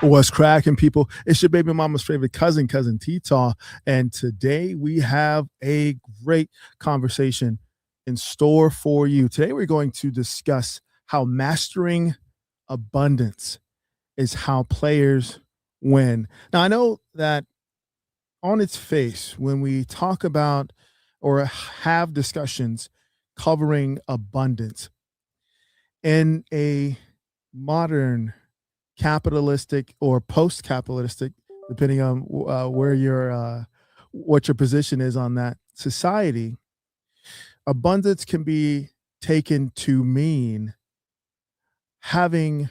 What's cracking, people? It's your baby mama's favorite cousin, Cousin Taw, and today we have a great conversation in store for you. Today we're going to discuss how mastering abundance is how players win. Now, I know that on its face, when we talk about or have discussions covering abundance in a modern capitalistic or post-capitalistic, depending on where your what your position is on that society, abundance can be taken to mean having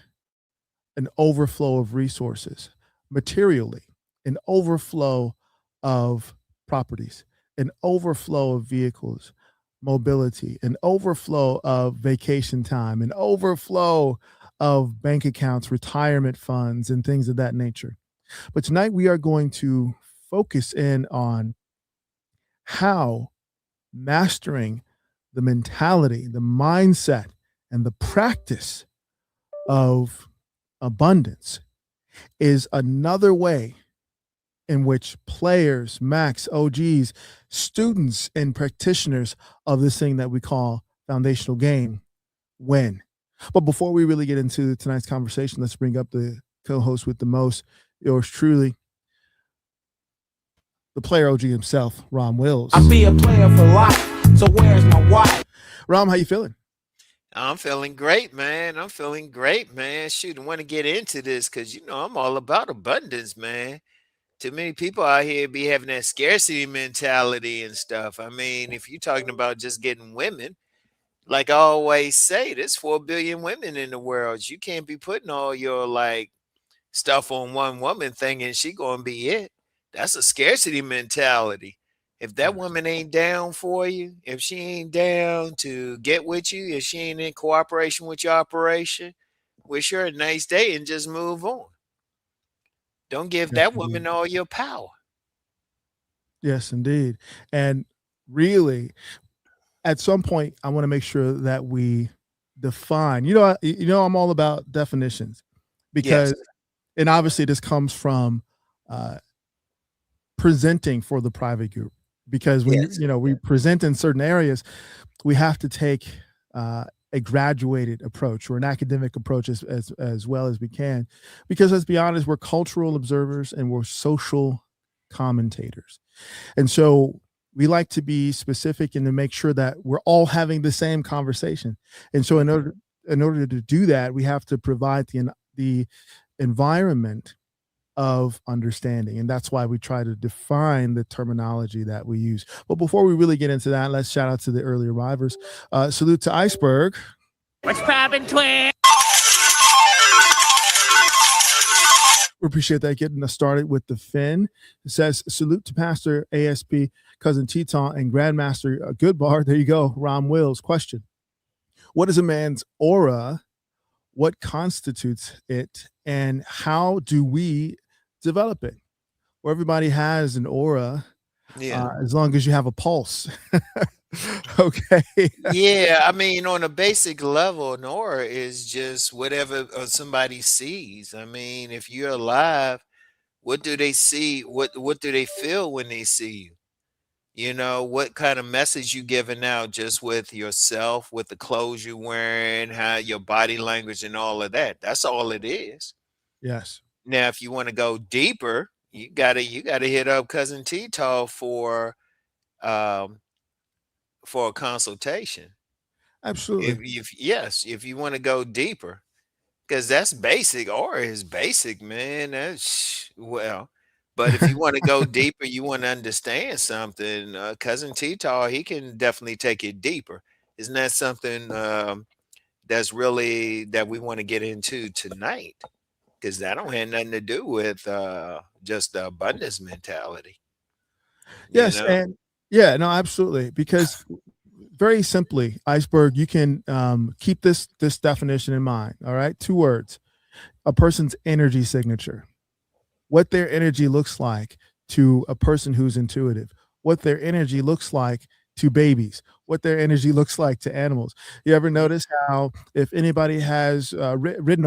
an overflow of resources materially, an overflow of properties, an overflow of vehicles, mobility, an overflow of vacation time, an overflow of bank accounts, retirement funds, and things of that nature. But tonight we are going to focus in on how mastering the mentality, the mindset, and the practice of abundance is another way in which players, Max, OGs, students, and practitioners of this thing that we call foundational game win. But before we really get into tonight's conversation, let's bring up the co-host with the most, yours truly, the player OG himself, Rom Wills. I be a player for life, so where's my wife? Rom, how you feeling? I'm feeling great, man. I'm feeling great, man. Shoot, I want to get into this because, I'm all about abundance, man. Too many people out here be having that scarcity mentality and stuff. I mean, if you're talking about just getting women, like I always say, there's 4 billion women in the world. You can't be putting all your stuff on one woman thing and she gonna be it. That's a scarcity mentality. If that woman ain't down for you, if she ain't down to get with you, if she ain't in cooperation with your operation, wish her a nice day and just move on. Don't give Yes, that indeed. woman all your power. Yes, indeed. And really, at some point, I want to make sure that we define. I'm all about definitions Yes. because, and obviously, this comes from uh, presenting for the private group. Because when Yes. we present in certain areas, we have to take a graduated approach or an academic approach as well as we can. Because let's be honest, we're cultural observers and we're social commentators. And so we like to be specific and to make sure that we're all having the same conversation. And so in order to do that, we have to provide the environment of understanding. And that's why we try to define the terminology that we use. But before we really get into that, let's shout out to the early arrivers. Salute to Iceberg. What's poppin', twin? We appreciate that, getting us started with the Finn. It says, salute to Pastor ASP, Cousin Teton, and Grandmaster Goodbar. There you go, Rom Wills. Question: what is a man's aura? What constitutes it? And how do we develop it? Well, everybody has an aura, as long as you have a pulse. Okay. Yeah, I mean, on a basic level, an aura is just whatever somebody sees. I mean, if you're alive, what do they see? What do they feel when they see you? What kind of message you giving out just with yourself, with the clothes you're wearing, how your body language and all of that. That's all it is. Yes. Now, if you want to go deeper, you gotta hit up Cousin T-Tall um for a consultation. Absolutely. If you want to go deeper, because that's basic. Aura is basic, man. That's well, but if you want to go deeper, you want to understand something. Cousin T-Tall, he can definitely take it deeper. Isn't that something that's really that we want to get into tonight? Because that don't have nothing to do with just the abundance mentality. You Yes. know? And yeah, no, absolutely. Because very simply, Iceberg, you can keep this definition in mind. All right. 2 words: a person's energy signature, what their energy looks like to a person who's intuitive, what their energy looks like to babies, what their energy looks like to animals. You ever notice how if anybody has ridden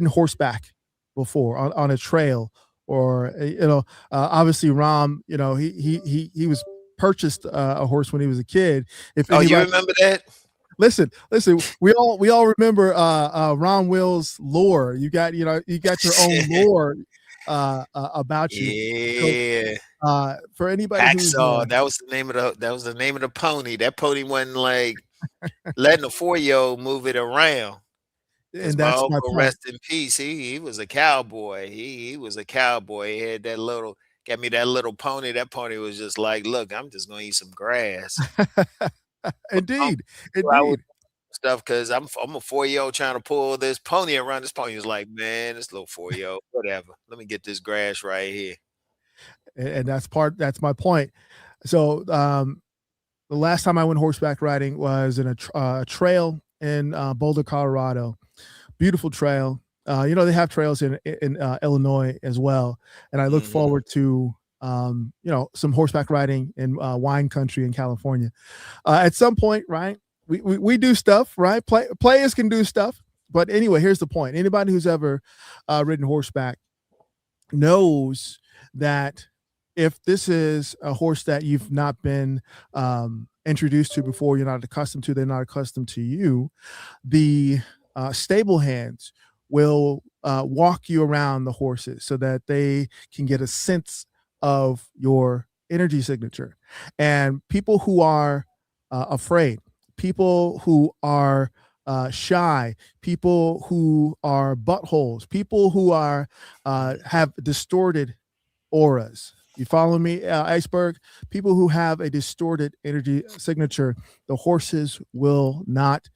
horseback before on a trail, or obviously Ram, he was purchased a horse when he was a kid. If Oh, you anybody remember that? listen, we all remember Ron Will's lore. You got your own lore about you. So Yeah. for anybody who's Hacksaw. That was the name of the pony. That pony wasn't like letting a 4-year-old move it around. Because and my that's my uncle, point. rest in peace, he was a cowboy. He was a cowboy. He had got me that little pony. That pony was just like, look, I'm just gonna eat some grass. I'm Indeed, I would indeed. stuff because I'm a 4-year-old trying to pull this pony around. This pony was like, man, this little 4-year-old, whatever. Let me get this grass right here. And that's my point. So the last time I went horseback riding was in a trail in Boulder, Colorado. Beautiful trail. They have trails in Illinois as well, and I look Mhm. forward to some horseback riding in wine country in California. At some point, right? We do stuff, right? Players can do stuff, but anyway, here's the point. Anybody who's ever ridden horseback knows that if this is a horse that you've not been introduced to before, you're not accustomed to, they're not accustomed to you, the stable hands will walk you around the horses so that they can get a sense of your energy signature. And people who are afraid, people who are shy, people who are buttholes, people who are have distorted auras. You follow me, Iceberg? People who have a distorted energy signature, the horses will not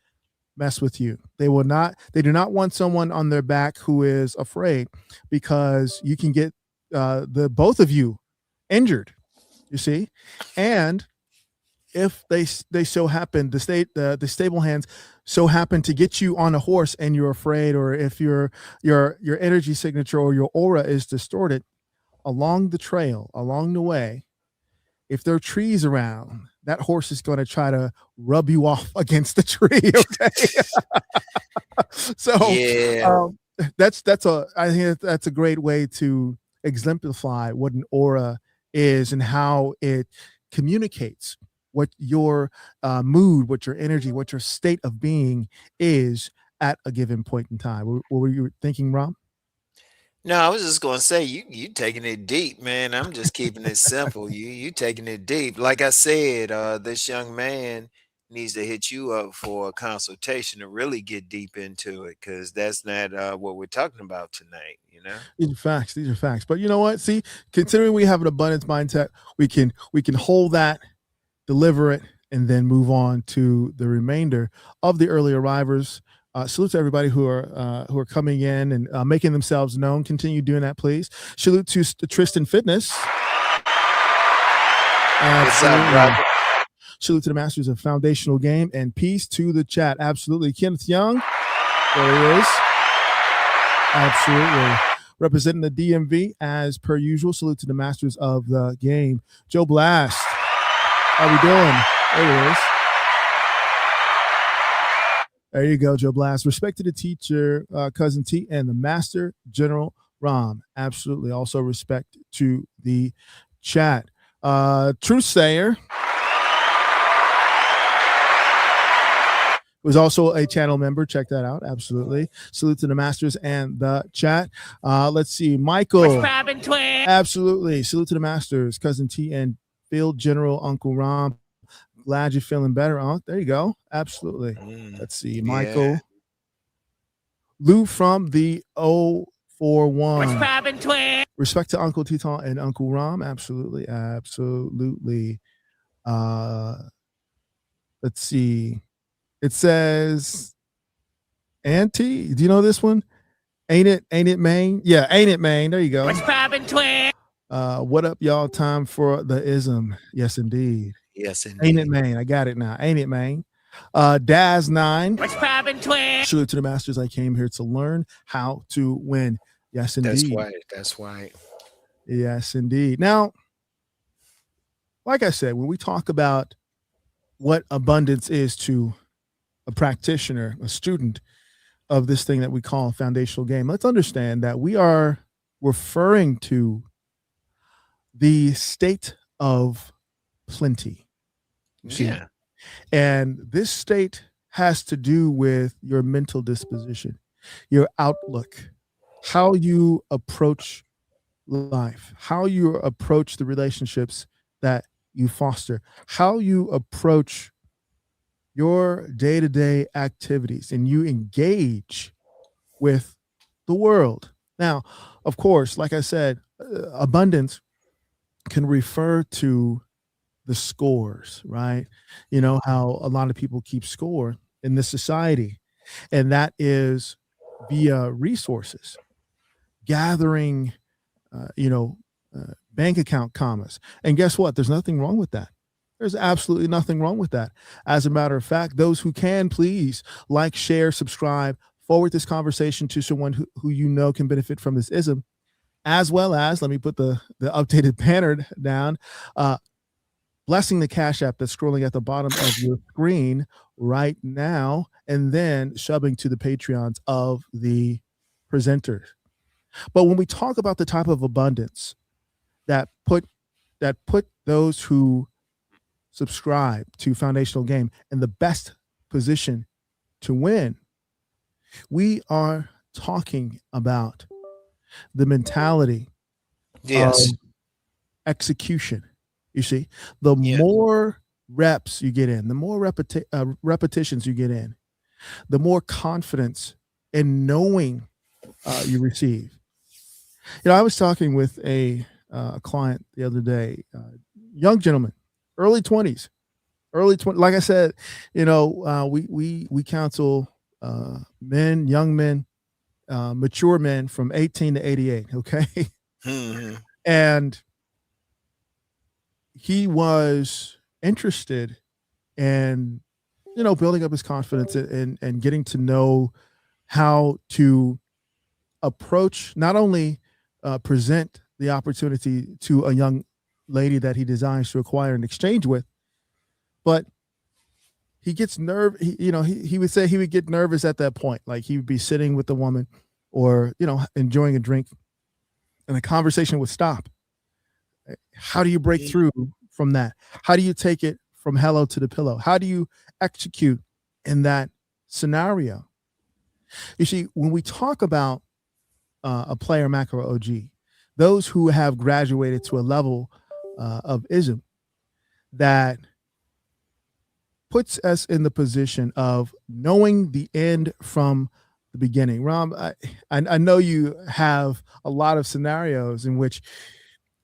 mess with you. They do not want someone on their back who is afraid, because you can get the both of you injured, you see? And if they so happen, the stable hands so happen to get you on a horse and you're afraid, or if your energy signature or your aura is distorted, along the trail, along the way, if there are trees around, that horse is going to try to rub you off against the tree. Okay. So Yeah. um, I think that's a great way to exemplify what an aura is and how it communicates what your mood, what your energy, what your state of being is at a given point in time. What were you thinking, Rom? No, I was just gonna say you taking it deep, man. I'm just keeping it simple. You taking it deep. Like I said, this young man needs to hit you up for a consultation to really get deep into it, because that's not what we're talking about tonight. You know. These are facts. These are facts. But you know what? See, considering we have an abundance mindset, we can hold that, deliver it, and then move on to the remainder of the early arrivers. Salute to everybody who are coming in and making themselves known. Continue doing that, please. Salute to Tristan Fitness. What's up, Absolutely. brother? Salute to the masters of foundational game, and peace to the chat. Absolutely. Kenneth Young, there he is. Absolutely. Representing the DMV as per usual. Salute to the masters of the game. Joe Blast, how we doing? There he is. There you go, Joe Blast. Respect to the teacher, Cousin T, and the master, General Rom. Absolutely. Also respect to the chat. Truth Sayer was also a channel member. Check that out. Absolutely. Salute to the masters and the chat. Let's see. Michael. Absolutely. Salute to the masters, Cousin T, and Field General Uncle Rom. Glad you're feeling better. There you go. Absolutely. Let's see. Yeah. Michael. Lou from the 041. Respect to Uncle Teton and Uncle Rom. Absolutely. Absolutely. Let's see. It says, Auntie, do you know this one? Ain't it Maine? Yeah, ain't it Maine? There you go. What up, y'all? Time for the ism. Yes, indeed. Yes, Ain't it indeed. Maine? I got it now. Ain't it Maine? Daz9. What's poppin', twin? Salute to the masters. I came here to learn how to win. Yes, That's indeed. right. That's right. Yes, indeed. Now, like I said, when we talk about what abundance is to a practitioner, a student, of this thing that we call a foundational game, let's understand that we are referring to the state of plenty. You see, Yeah. and this state has to do with your mental disposition, your outlook, how you approach life, how you approach the relationships that you foster, how you approach your day to day activities, and you engage with the world. Now, of course, like I said, abundance can refer to the scores, right? You know how a lot of people keep score in this society, and that is via resources, gathering, you know, bank account commas. And guess what? There's nothing wrong with that. There's absolutely nothing wrong with that. As a matter of fact, those who can, please like, share, subscribe, forward this conversation to someone who you know can benefit from this ism, as well as, let me put the updated banner down, uh, blessing the Cash App that's scrolling at the bottom of your screen right now, and then shoving to the Patreons of the presenters. But when we talk about the type of abundance that put those who subscribe to Foundational Game in the best position to win, we are talking about the mentality of Yes. execution. You see, the Yeah. more reps you get in, the more repetitions you get in, the more confidence in knowing you receive. You know, I was talking with a client the other day, young gentleman, early 20s, early 20. Like I said, you know, we counsel men, young men, mature men from 18 to 88. Okay, Hmm. and he was interested in, you know, building up his confidence and getting to know how to approach, not only present the opportunity to a young lady that he desires to acquire and exchange with, but he gets he would say he would get nervous at that point. Like he would be sitting with the woman or, you know, enjoying a drink, and the conversation would stop. How do you break through from that? How do you take it from hello to the pillow? How do you execute in that scenario? You see, when we talk about a player macro OG, those who have graduated to a level of ism that puts us in the position of knowing the end from the beginning. Ram, I know you have a lot of scenarios in which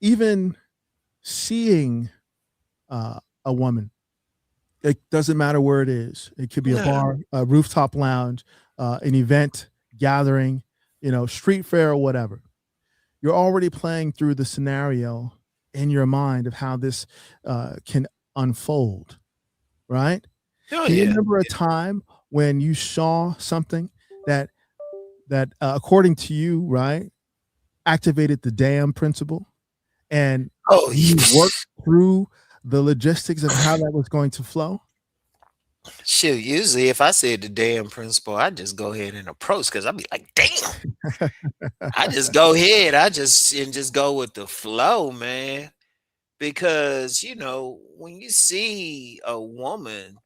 even seeing a woman, it doesn't matter where it is. It could be a No. bar, a rooftop lounge, an event, gathering, you know, street fair or whatever. You're already playing through the scenario in your mind of how this can unfold, right? Oh Can you yeah. remember a time when you saw something that according to you, right, activated the damn principle, and Oh, you worked through the logistics of how that was going to flow? shoot. Usually, if I said the damn principle, I just go ahead and approach because I'd be like, damn. I just go ahead. I just go with the flow, man. Because when you see a woman,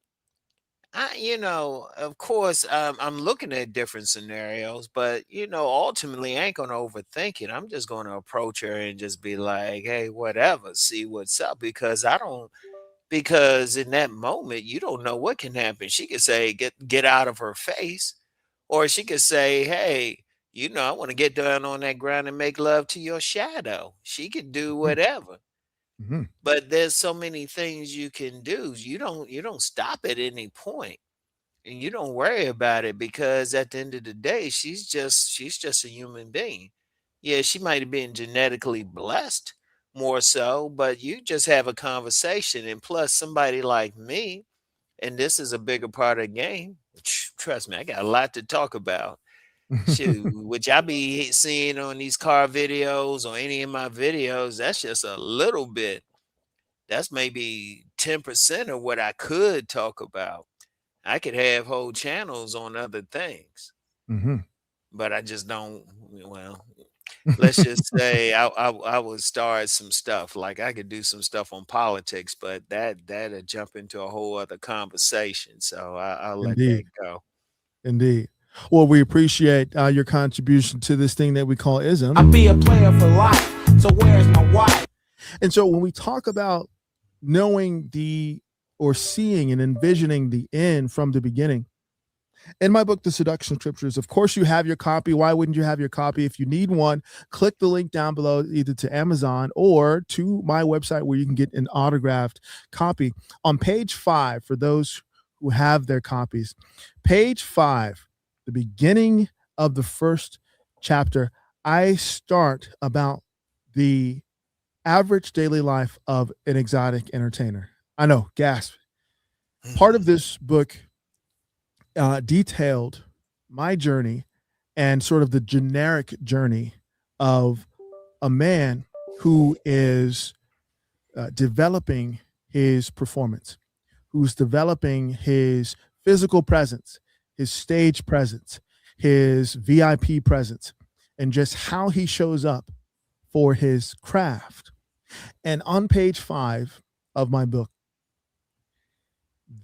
of course, I'm looking at different scenarios, but ultimately, I ain't gonna overthink it. I'm just gonna approach her and just be like, "Hey, whatever, see what's up," because I don't. Because in that moment, you don't know what can happen. She could say, "Get out of her face," or she could say, "Hey, I want to get down on that ground and make love to your shadow." She could do Mhm, whatever. mhm, But there's so many things you can do. You don't stop at any point, and you don't worry about it because at the end of the day, she's just a human being. Yeah, she might have been genetically blessed more so, but you just have a conversation, and plus somebody like me, and this is a bigger part of the game. Trust me, I got a lot to talk about. Shoot, which I be seeing on these car videos or any of my videos, that's just a little bit. That's maybe 10% of what I could talk about. I could have whole channels on other things. but I just don't. Well, let's just say I would start some stuff. Like I could do some stuff on politics, but that'd jump into a whole other conversation. So I'll let that Indeed. go. Indeed. Well, we appreciate your contribution to this thing that we call ism. I be a player for life, so where's my wife? And so when we talk about knowing or seeing and envisioning the end from the beginning, in my book, The Seduction Scriptures, of course, you have your copy. Why wouldn't you have your copy? If you need one, click the link down below, either to Amazon or to my website where you can get an autographed copy. On page 5, for those who have their copies, page 5, the beginning of the first chapter, I start about the average daily life of an exotic entertainer. I know, gasp. Part of this book detailed my journey and sort of the generic journey of a man who is developing his performance, who's developing his physical presence, his stage presence, his VIP presence, and just how he shows up for his craft. And on page 5 of my book,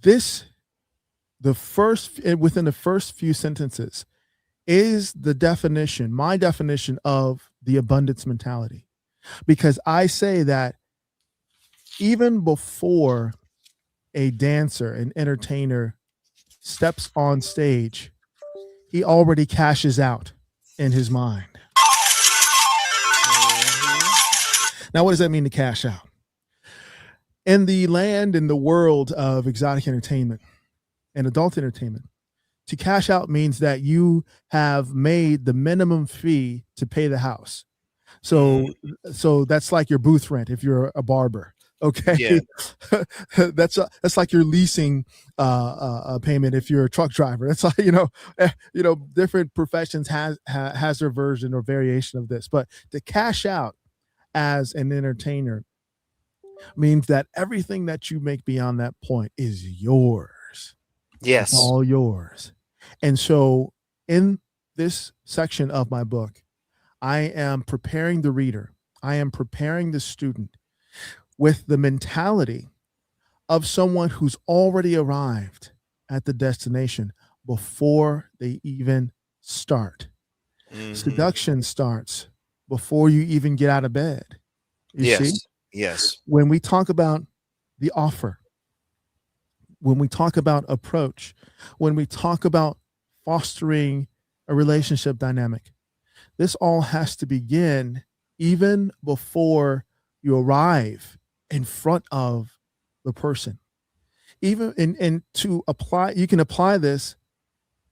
within the first few sentences is my definition of the abundance mentality. Because I say that even before a dancer, an entertainer steps on stage, he already cashes out in his mind. Now, what does that mean to cash out? In the land, in the world of exotic entertainment and adult entertainment, to cash out means that you have made the minimum fee to pay the house. So that's like your booth rent if you're a barber. Okay. Yeah. that's like your leasing a payment if you're a truck driver. That's like, different professions has their version or variation of this. But to cash out as an entertainer means that everything that you make beyond that point is yours. Yes. It's all yours. And so in this section of my book, I am preparing the reader, I am preparing the student with the mentality of someone who's already arrived at the destination before they even start. Seduction starts before you even get out of bed. You see? Yes. When we talk about the offer, when we talk about approach, when we talk about fostering a relationship dynamic, this all has to begin even before you arrive in front of the person. Even and to apply, you can apply this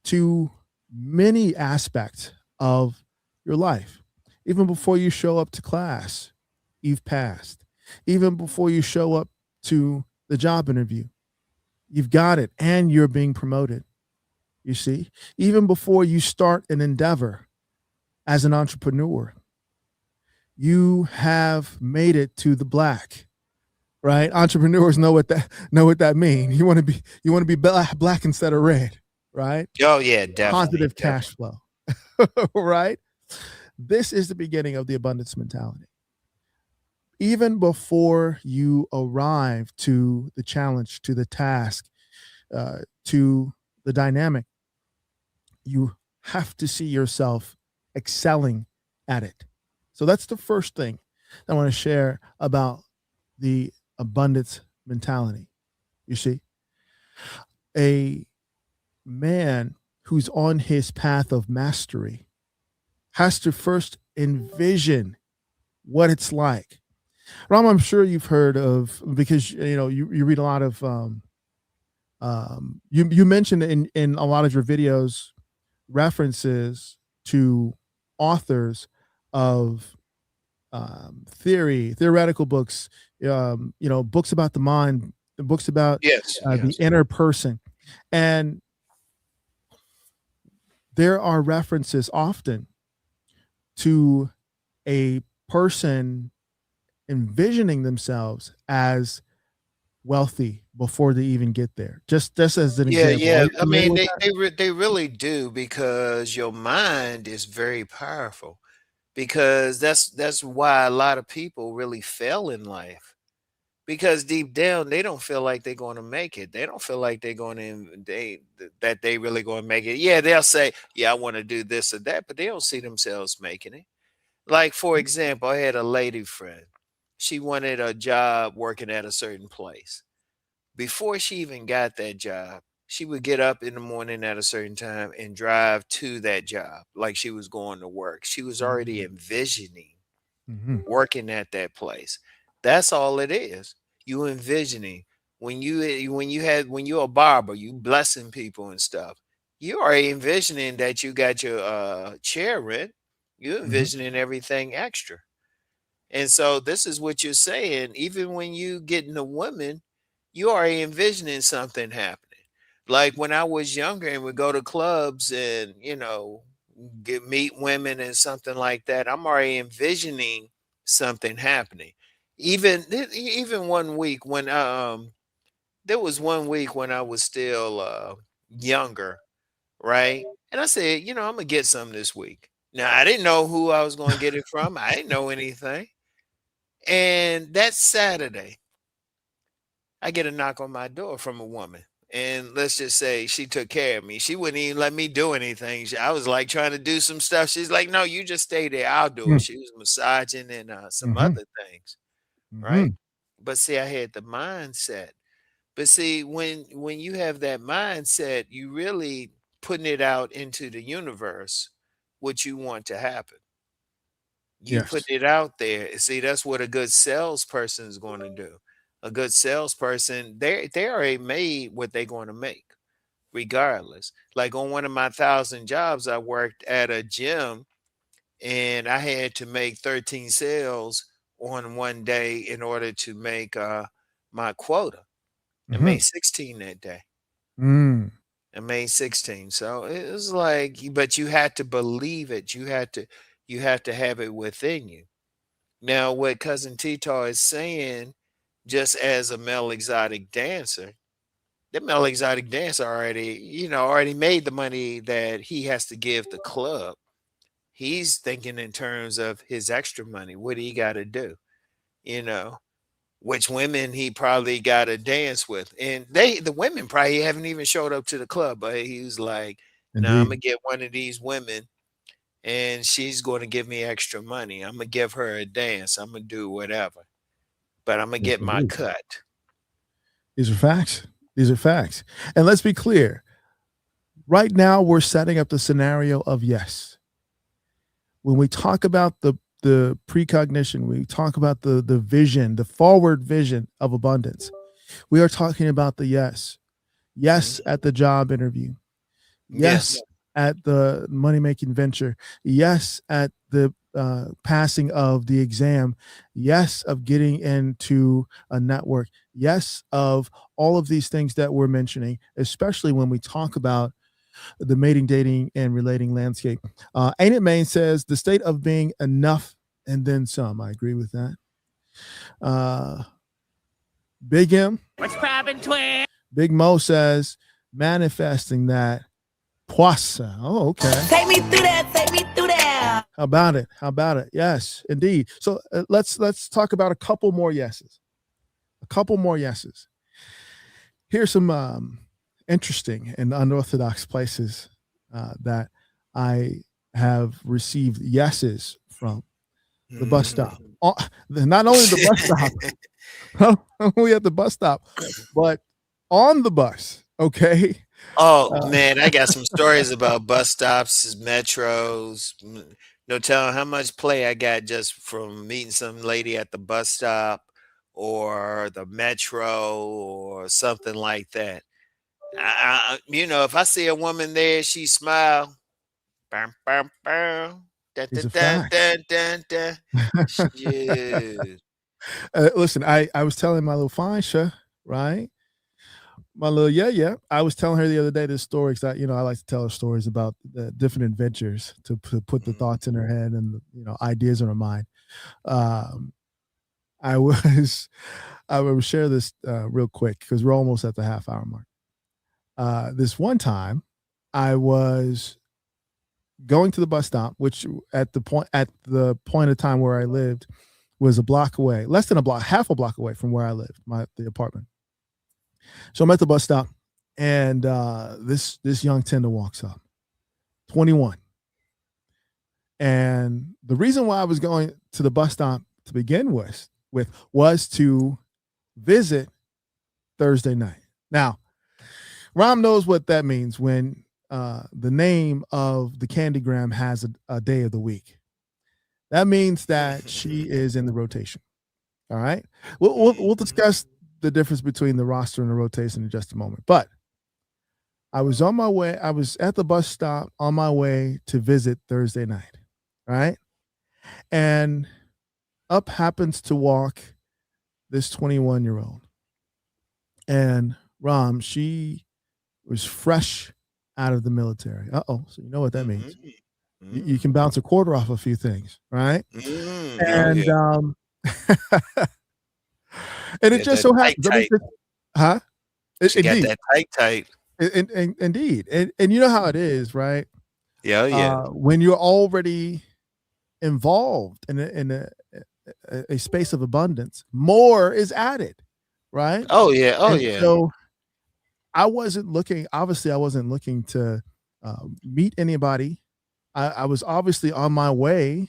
to many aspects of your life. Even before you show up to class, you've passed. Even before you show up to the job interview, you've got it and you're being promoted. You see, even before you start an endeavor as an entrepreneur, you have made it to the black, right? Entrepreneurs know what that means. You want to be black instead of red, right? Oh yeah, definitely. Positive cash flow, right? This is the beginning of the abundance mentality. Even before you arrive to the challenge, to the task, to the dynamic, you have to see yourself excelling at it. So that's the first thing I want to share about the abundance mentality. You see, a man who's on his path of mastery has to first envision what it's like. Ram, I'm sure you've heard of, because you read a lot of you mentioned in a lot of your videos references to authors of theoretical books, books about the mind, books about the inner person. And there are references often to a person envisioning themselves as wealthy, before they even get there. Just as an Yeah, example. Are yeah. you I familiar mean, with that? they really do because your mind is very powerful. Because that's why a lot of people really fail in life. Because deep down they don't feel like they're going to make it. They don't feel like they're going to that they really going to make it. Yeah, they'll say, "Yeah, I want to do this or that," but they don't see themselves making it. Like for example, I had a lady friend. She wanted a job working at a certain place. Before she even got that job, she would get up in the morning at a certain time and drive to that job like she was going to work. She was already Mhm. envisioning Mhm. working at that place. That's all it is. You envisioning when you're a barber, you blessing people and stuff. You are envisioning that you got your chair rent. You're Mhm. envisioning everything extra. And so this is what you're saying. Even when you get into women, you are envisioning something happening. Like when I was younger and would go to clubs and, meet women and something like that, I'm already envisioning something happening. Even one week when there was one week when I was still younger, right? And I said, I'm gonna get some this week. Now I didn't know who I was gonna get it from. I didn't know anything. And that Saturday, I get a knock on my door from a woman. And let's just say she took care of me. She wouldn't even let me do anything. I was like trying to do some stuff. She's like, "No, you just stay there. I'll do it." Mhm. She was massaging and some Mhm. other things, right? Mhm. But see, I had the mindset. But see, when you have that mindset, you really putting it out into the universe what you want to happen. You put Yes. it out there. See, that's what a good salesperson is going to do. A good salesperson, they already made what they're going to make, regardless. Like on one of my 1,000 jobs, I worked at a gym and I had to make 13 sales on one day in order to make my quota. I Mhm. made 16 that day. Mm. I made 16. So it was like, but you had to believe it. You had to have it within you. Now, what cousin Tito is saying, just as a male exotic dancer, the male exotic dancer already made the money that he has to give the club. He's thinking in terms of his extra money. What he got to do? You know, which women he probably got to dance with, and the women probably haven't even showed up to the club. But he was like, "Nah, I'm Indeed. gonna get one of these women, and she's going to give me extra money. I'm gonna give her a dance. I'm gonna do whatever." But I'm gonna Yes, get my indeed. cut. These are facts. These are facts. And let's be clear. Right now, we're setting up the scenario of yes. When we talk about the precognition, we talk about the vision, the forward vision of abundance. We are talking about the yes. Yes Mhm. at the job interview. Yes Yes. at the money making venture. Yes at the passing of the exam. Yes of getting into a network. Yes of all of these things that we're mentioning, especially when we talk about the mating, dating, and relating landscape. Ain't It Maine says the state of being enough and then some. I agree with that. Uh, Big M, What's poppin', twin? Big Mo says manifesting that poissa. Oh, okay. Take me through that, take me through that. How about it? How about it? Yes, indeed. So let's talk about a couple more yeses. A couple more yeses. Here's some interesting and unorthodox places that I have received yeses from. The bus stop. Mhm. Not only the bus stop, not only at the bus stop, but on the bus. Okay. Oh Uh, man, I got some stories about bus stops, metros. No telling how much play I got just from meeting some lady at the bus stop or the metro or something like that. If I see a woman there, she smile. Bam, bam, bam. Dun, these dun, are dun, facts. dun, dun, dun. Shit. Listen, I was telling my little Fansha, right? My little yeah. I was telling her the other day this story because I like to tell her stories about the different adventures to put the Mhm. thoughts in her head and ideas in her mind. Um, I was I will share this real quick because we're almost at the half hour mark. This one time, I was going to the bus stop, which at the point of time where I lived was a block away, less than a block, half a block away from where I lived, the apartment. So I'm at the bus stop, and this young tender walks up, 21. And the reason why I was going to the bus stop to begin with was to visit Thursday night. Now, Rom knows what that means when the name of the Candygram has a day of the week. That means that she is in the rotation. All right. We'll discuss the difference between the roster and the rotation in just a moment. But I was on my way. I was at the bus stop on my way to visit Thursday night. Right. And up happens to walk this 21-year-old. And Rom, she was fresh out of the military. So you know what that means. You can bounce a quarter off a few things, right? And and it just so happens. Huh? She got that tight. Indeed. And you know how it is, right? Yeah. When you're already involved in a space of abundance, more is added, right? Oh yeah. So I wasn't looking to meet anybody. I was obviously on my way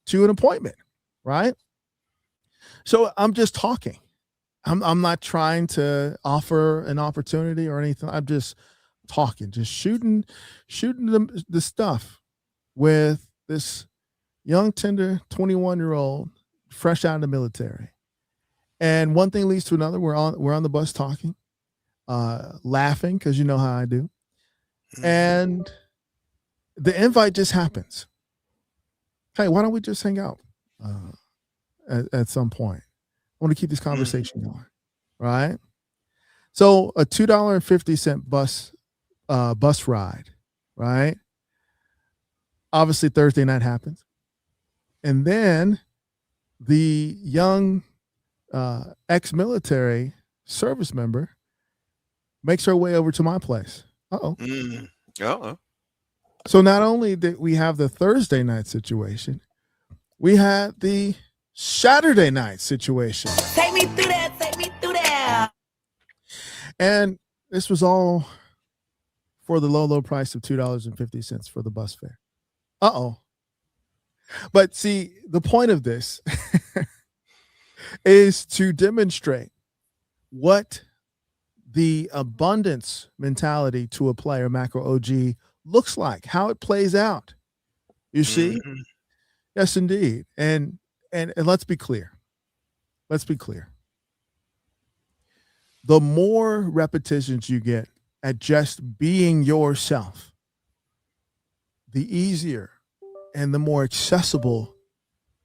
to an appointment, right? So I'm just talking. I'm not trying to offer an opportunity or anything. I'm just talking, just shooting the stuff with this young, tender 21-year-old fresh out of the military. And one thing leads to another. We're on the bus talking, laughing, because you know how I do. And the invite just happens. Hey, why don't we just hang out at some point? I want to keep this conversation going, right? So a $2.50 bus ride, right? Obviously Thursday night happens. And then the young ex-military service member makes her way over to my place. So not only did we have the Thursday night situation, we had the Saturday night situation. Take me through that. And this was all for the low price of $2.50 for the bus fare. But see, the point of this is to demonstrate what the abundance mentality to a player, macro OG, looks like, how it plays out. You see? Yes, indeed. And let's be clear. The more repetitions you get at just being yourself, the easier and the more accessible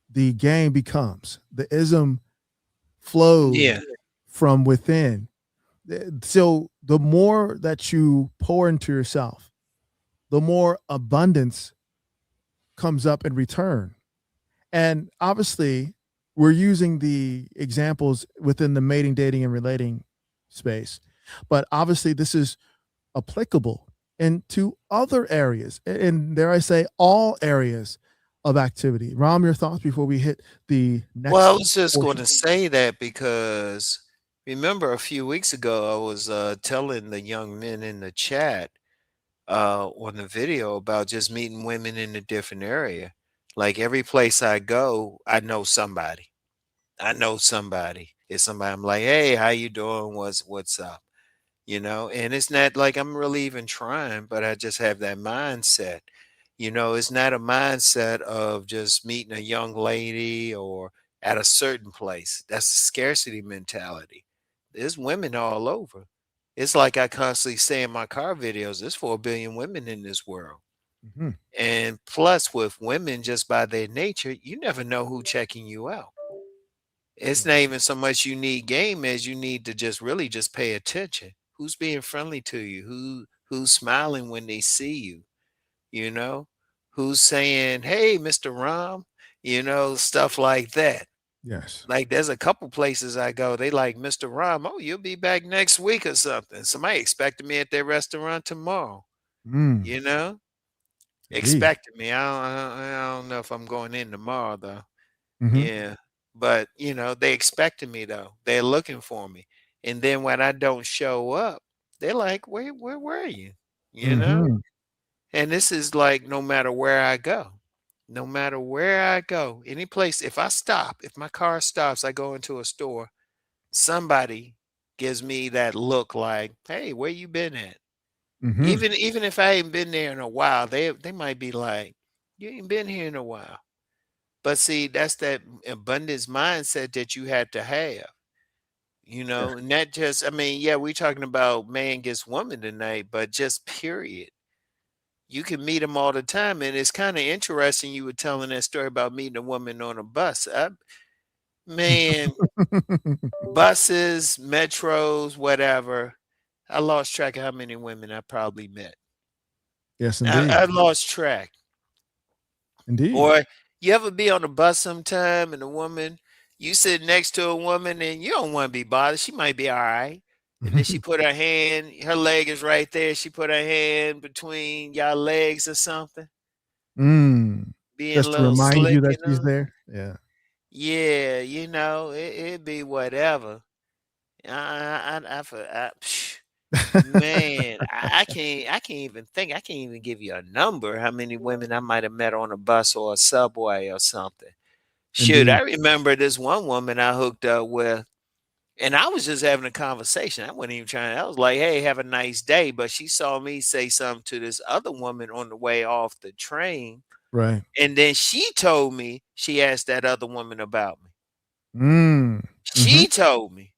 the game becomes. The ism flows from within. So the more that you pour into yourself, the more abundance comes up in return. And obviously, we're using the examples within the mating, dating, and relating space. But obviously, this is applicable into other areas. And dare I say, all areas of activity. Ram, your thoughts before we hit the next? Well, I was just going portion? to say that because remember a few weeks ago, I was telling the young men in the chat on the video about just meeting women in a different area. Like every place I go, I know somebody. It's somebody I'm like, hey, how you doing? What's up? And it's not like I'm really even trying, but I just have that mindset. It's not a mindset of just meeting a young lady or at a certain place. That's the scarcity mentality. There's women all over. It's like I constantly say in my car videos, there's 4 billion women in this world. Mhm. And plus with women, just by their nature, you never know who checking you out. It's not even so much you need game as you need to just really just pay attention. Who's being friendly to you? Who's smiling when they see you? You know? Who's saying, "Hey, Mr. Rom," stuff like that. Yes. Like there's a couple places I go, they like, "Mr. Rom, oh, you'll be back next week or something." Somebody expected me at their restaurant tomorrow, Mm, you know? indeed. Expected me. I don't know if I'm going in tomorrow though. Hmm. Yeah. But, they expected me though. They're looking for me. And then when I don't show up, they're like, where were you?" You know? Hmm. And this is like no matter where I go. No matter where I go, any place, if I stop, if my car stops, I go into a store, somebody gives me that look like, "Hey, where you been at?" Hmm. Even if I ain't been there in a while, they might be like, "You ain't been here in a while." But see, that's that abundance mindset that you had to have, Yeah. and that just, I mean, yeah, we talking about man gets woman tonight, but just period. You can meet them all the time, and it's kind of interesting. You were telling that story about meeting a woman on a bus. Man, buses, metros, whatever. I lost track of how many women I probably met. Yes, I, indeed. I lost track. Indeed. Or you ever be on a bus sometime and a woman, you sit next to a woman and you don't want to be bothered. She might be all right. And then she put her leg is right there. She put her hand between y'all legs or something, Mm. being a Just to little remind you slick, that she's there. Yeah. Yeah, it'd be whatever. Man, I can't even think. I can't even give you a number how many women I might have met on a bus or a subway or something. Shoot, I Indeed. remember this one woman I hooked up with, and I was just having a conversation. I wasn't even trying. I was like, "Hey, have a nice day." But she saw me say something to this other woman on the way off the train, Right. and then she told me she asked that other woman about me. Mm. Hmm. She told me,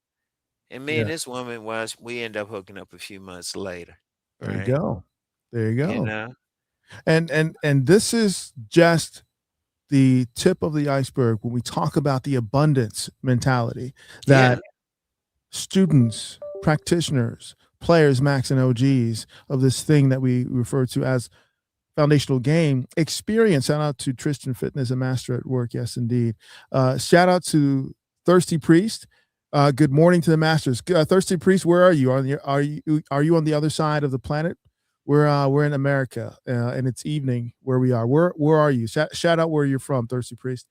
and me and Yeah. this woman we end up hooking up a few months later, There you right? go. There you You go. know? And this is just the tip of the iceberg when we talk about the abundance mentality that Yeah, students, practitioners, players, max and OGs of this thing that we refer to as foundational game experience. Shout out to Tristan Fitness, a master at work. Yes, indeed. Shout out to Thirsty Priest. Good morning to the masters. Thirsty Priest, where are you? Are you on the other side of the planet? We're in America, and it's evening where we are. Where are you? Shout out where you're from, Thirsty Priest.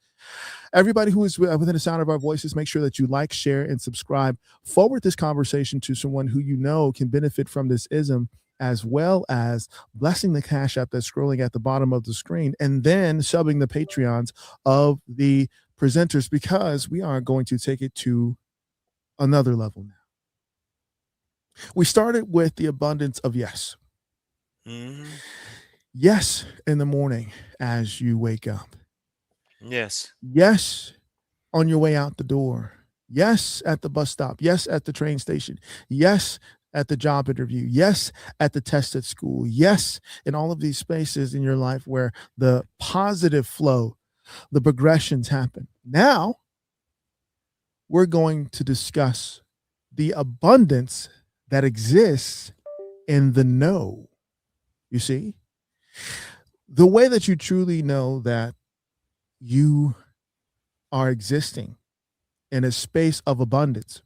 Everybody who is within the sound of our voices, make sure that you like, share, and subscribe. Forward this conversation to someone who you know can benefit from this ism, as well as blessing the Cash App that's scrolling at the bottom of the screen, and then subbing the Patreons of the presenters, because we are going to take it to another level now. We started with the abundance of yes. mhm. Yes in the morning as you wake up. Yes. Yes on your way out the door. Yes, at the bus stop. Yes, at the train station. Yes, at the job interview. Yes, at the test at school. Yes, in all of these spaces in your life where the positive flow, the progressions happen. Now, we're going to discuss the abundance that exists in the no. You see, the way that you truly know that you are existing in a space of abundance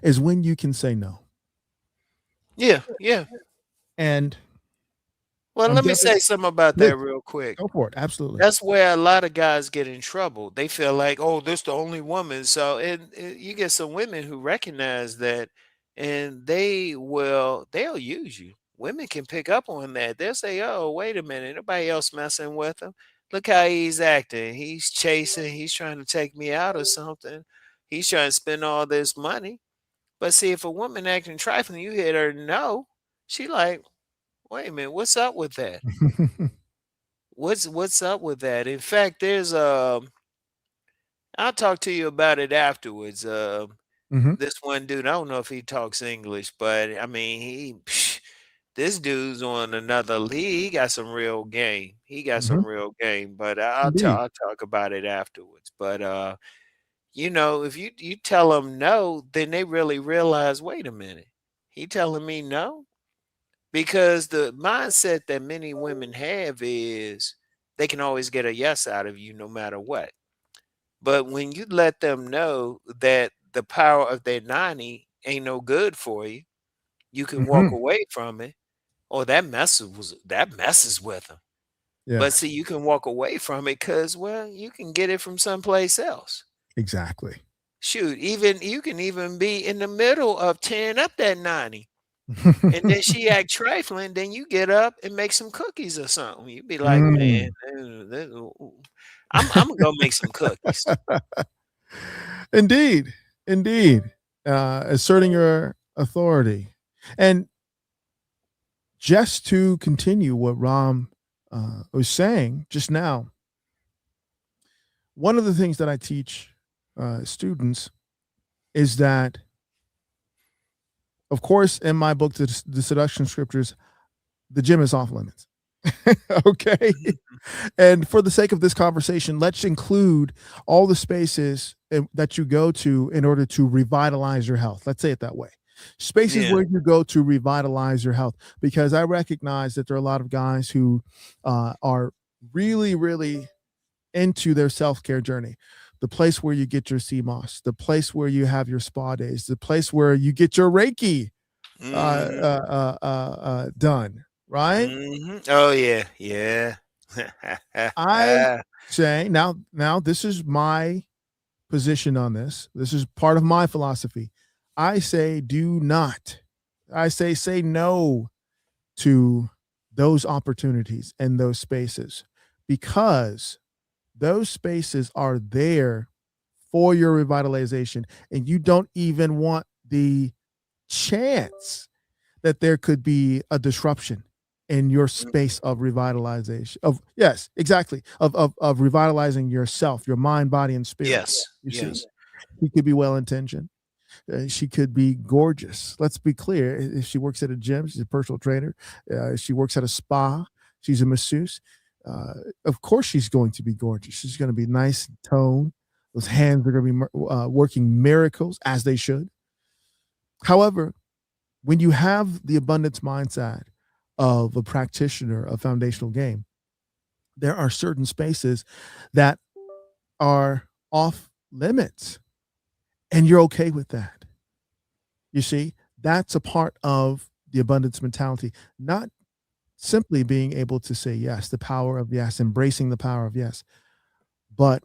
is when you can say no. Yeah, yeah. And Well, I'm let me definitely, say something about please that real quick. go for it. Absolutely. That's where a lot of guys get in trouble. They feel like, "Oh, this the only woman." So, and you get some women who recognize that, and they'll use you. Women can pick up on that. They'll say, "Oh, wait a minute, nobody else messing with him. Look how he's acting. He's chasing. He's trying to take me out or something. He's trying to spend all this money." But see, if a woman acting trifling, you hit her no, she like, "Wait a minute, what's up with that? What's up with that?" In fact, there's I'll talk to you about it afterwards. Hmm. This one dude, I don't know if he talks English, but I mean, this dude's on another league. He got some real game. He got Hmm. some real game. But Indeed. I'll talk about it afterwards. But if you tell them no, then they really realize, wait a minute, he telling me no, because the mindset that many women have is they can always get a yes out of you no matter what. But when you let them know that the power of their 90 ain't no good for you, you can walk Mhm. away from it. Or that messes with them. But Yes, see, you can walk away from it because, well, you can get it from someplace else. exactly. Shoot, even you can even be in the middle of tearing up that 90. And then she act trifling, then you get up and make some cookies or something. You be like, man, Mm. I'm gonna go make some cookies. Indeed, indeed. Asserting your authority. And just to continue what Ram was saying just now, one of the things that I teach students is that, of course, in my book, the Seduction Scriptures, the gym is off limits. Okay. And for the sake of this conversation, let's include all the spaces that you go to in order to revitalize your health. Let's say it that way. Spaces Yeah. where you go to revitalize your health, because I recognize that there are a lot of guys who are really, really into their self care journey. The place where you get your CMOS, the place where you have your spa days, the place where you get your Reiki Mhm. done, right? Mhm. Oh yeah, yeah. I say now this is my position on this. This is part of my philosophy. I say do not. I say no to those opportunities and those spaces, because those spaces are there for your revitalization, and you don't even want the chance that there could be a disruption in your Mm, space of revitalization, of, yes, exactly, of revitalizing yourself, your mind, body, and spirit. yes, You see, yes. she could be well intentioned, she could be gorgeous. Let's be clear: if she works at a gym, she's a personal trainer, she works at a spa, she's a masseuse, uh, of course she's going to be gorgeous. She's going to be nice and toned. Those hands are going to be working miracles, as they should. However, when you have the abundance mindset of a practitioner of foundational game, there are certain spaces that are off limits, and you're okay with that. You see, that's a part of the abundance mentality, not simply being able to say yes, the power of yes, embracing the power of yes, but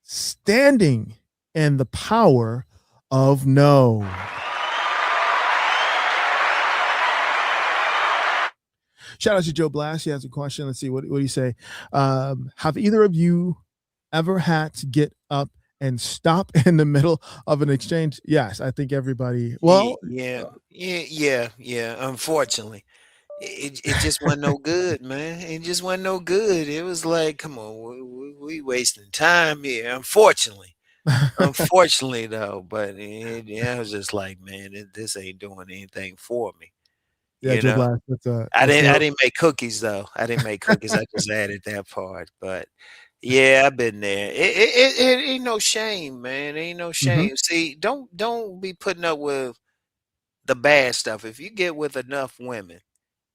standing in the power of no. Shout out to Joe Blast. He has a question. Let's see. What do you say? Have either of you ever had to get up and stop in the middle of an exchange? Yes, I think everybody. Well, Yeah, yeah, yeah, yeah. Unfortunately, it just wasn't no good, man. It just wasn't no good. It was like, come on, we wasting time here. Unfortunately though, but yeah, I was just like, man, this ain't doing anything for me. yeah, You Joe know, Blast. I That's didn't I no. didn't make cookies though. I didn't make cookies. I just added that part. But yeah, I've been there. It ain't no shame, man. Ain't no Mhm. shame. See, don't be putting up with the bad stuff. If you get with enough women,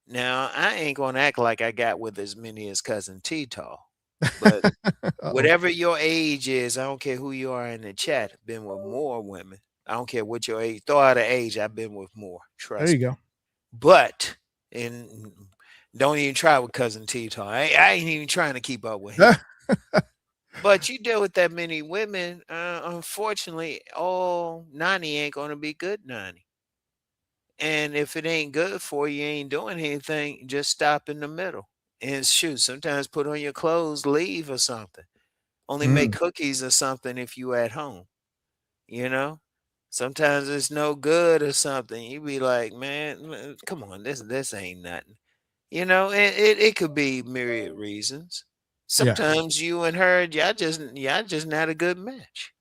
now I ain't gonna act like I got with as many as cousin T-Taw, but Uh-oh. whatever your age is, I don't care who you are in the chat, been with more women. I don't care what your age. Throw out an age, I've been with more. There you Trust me. go. But and don't even try with cousin T-Taw. I ain't even trying to keep up with him. But you deal with that many women, unfortunately, all 90 ain't gonna be good 90. And if it ain't good for you, ain't doing anything, just stop in the middle. And shoot, sometimes put on your clothes, leave or something. Only make Mm, cookies or something if you at home, you know? Sometimes it's no good or something. You be like, man, come on, this ain't nothing. It could be myriad reasons. yes. Sometimes you and her, y'all just not a good match.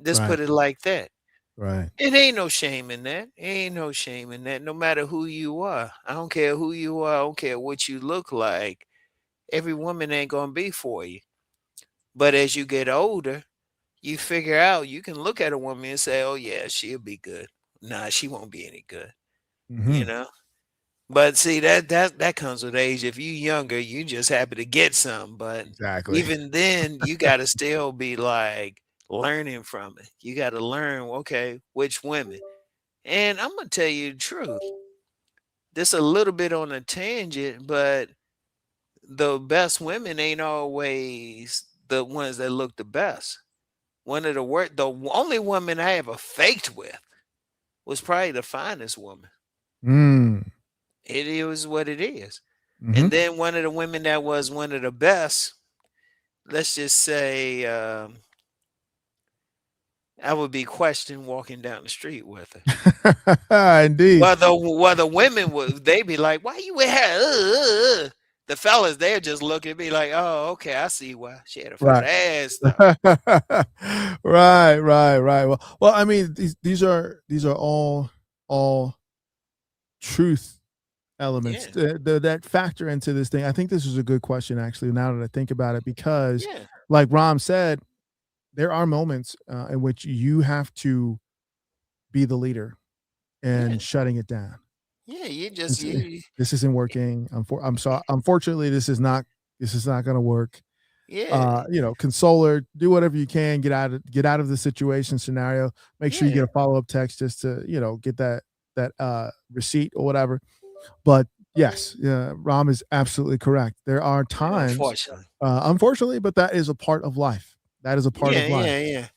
Just Right. put it like that. Right. It ain't no shame in that. Ain't no shame in that. No matter who you are. I don't care who you are. I don't care what you look like. Every woman ain't gonna be for you. But as you get older, you figure out you can look at a woman and say, "Oh yeah, she'll be good." Nah, she won't be any good. You Mhm. know. But see that comes with age. If you younger, you just happy to get some. But Exactly. even then, you got to still be like learning from it. You got to learn, okay, which women. And I'm gonna tell you the truth. This a little bit on a tangent, but the best women ain't always the ones that look the best. One of the only woman I ever faked with was probably the finest woman. Mm. It is what it is. Hmm. And then one of the women that was one of the best, let's just say, I would be questioned walking down the street with her. Indeed. Well, the women would they be like, "Why you with her?" The fellas, they're just looking at me like, "Oh, okay, I see why she had a fat Right. ass though." Right. Well, I mean, these are all truth elements Yeah, that factor into this thing. I think this is a good question, actually, now that I think about it, because, yeah, like Ram said, there are moments in which you have to be the leader yeah, and shutting it down. yeah. You just It's, you, this isn't working. I'm sorry. Unfortunately, this is not going to work. yeah, Console her, do whatever you can, get out of the situation scenario. Make sure you yeah. get a follow-up text just to, get that receipt or whatever. But yes, yeah, Ram is absolutely correct. There are times, Unfortunately. unfortunately, but that is a part of life. That is a part Yeah, of life. yeah.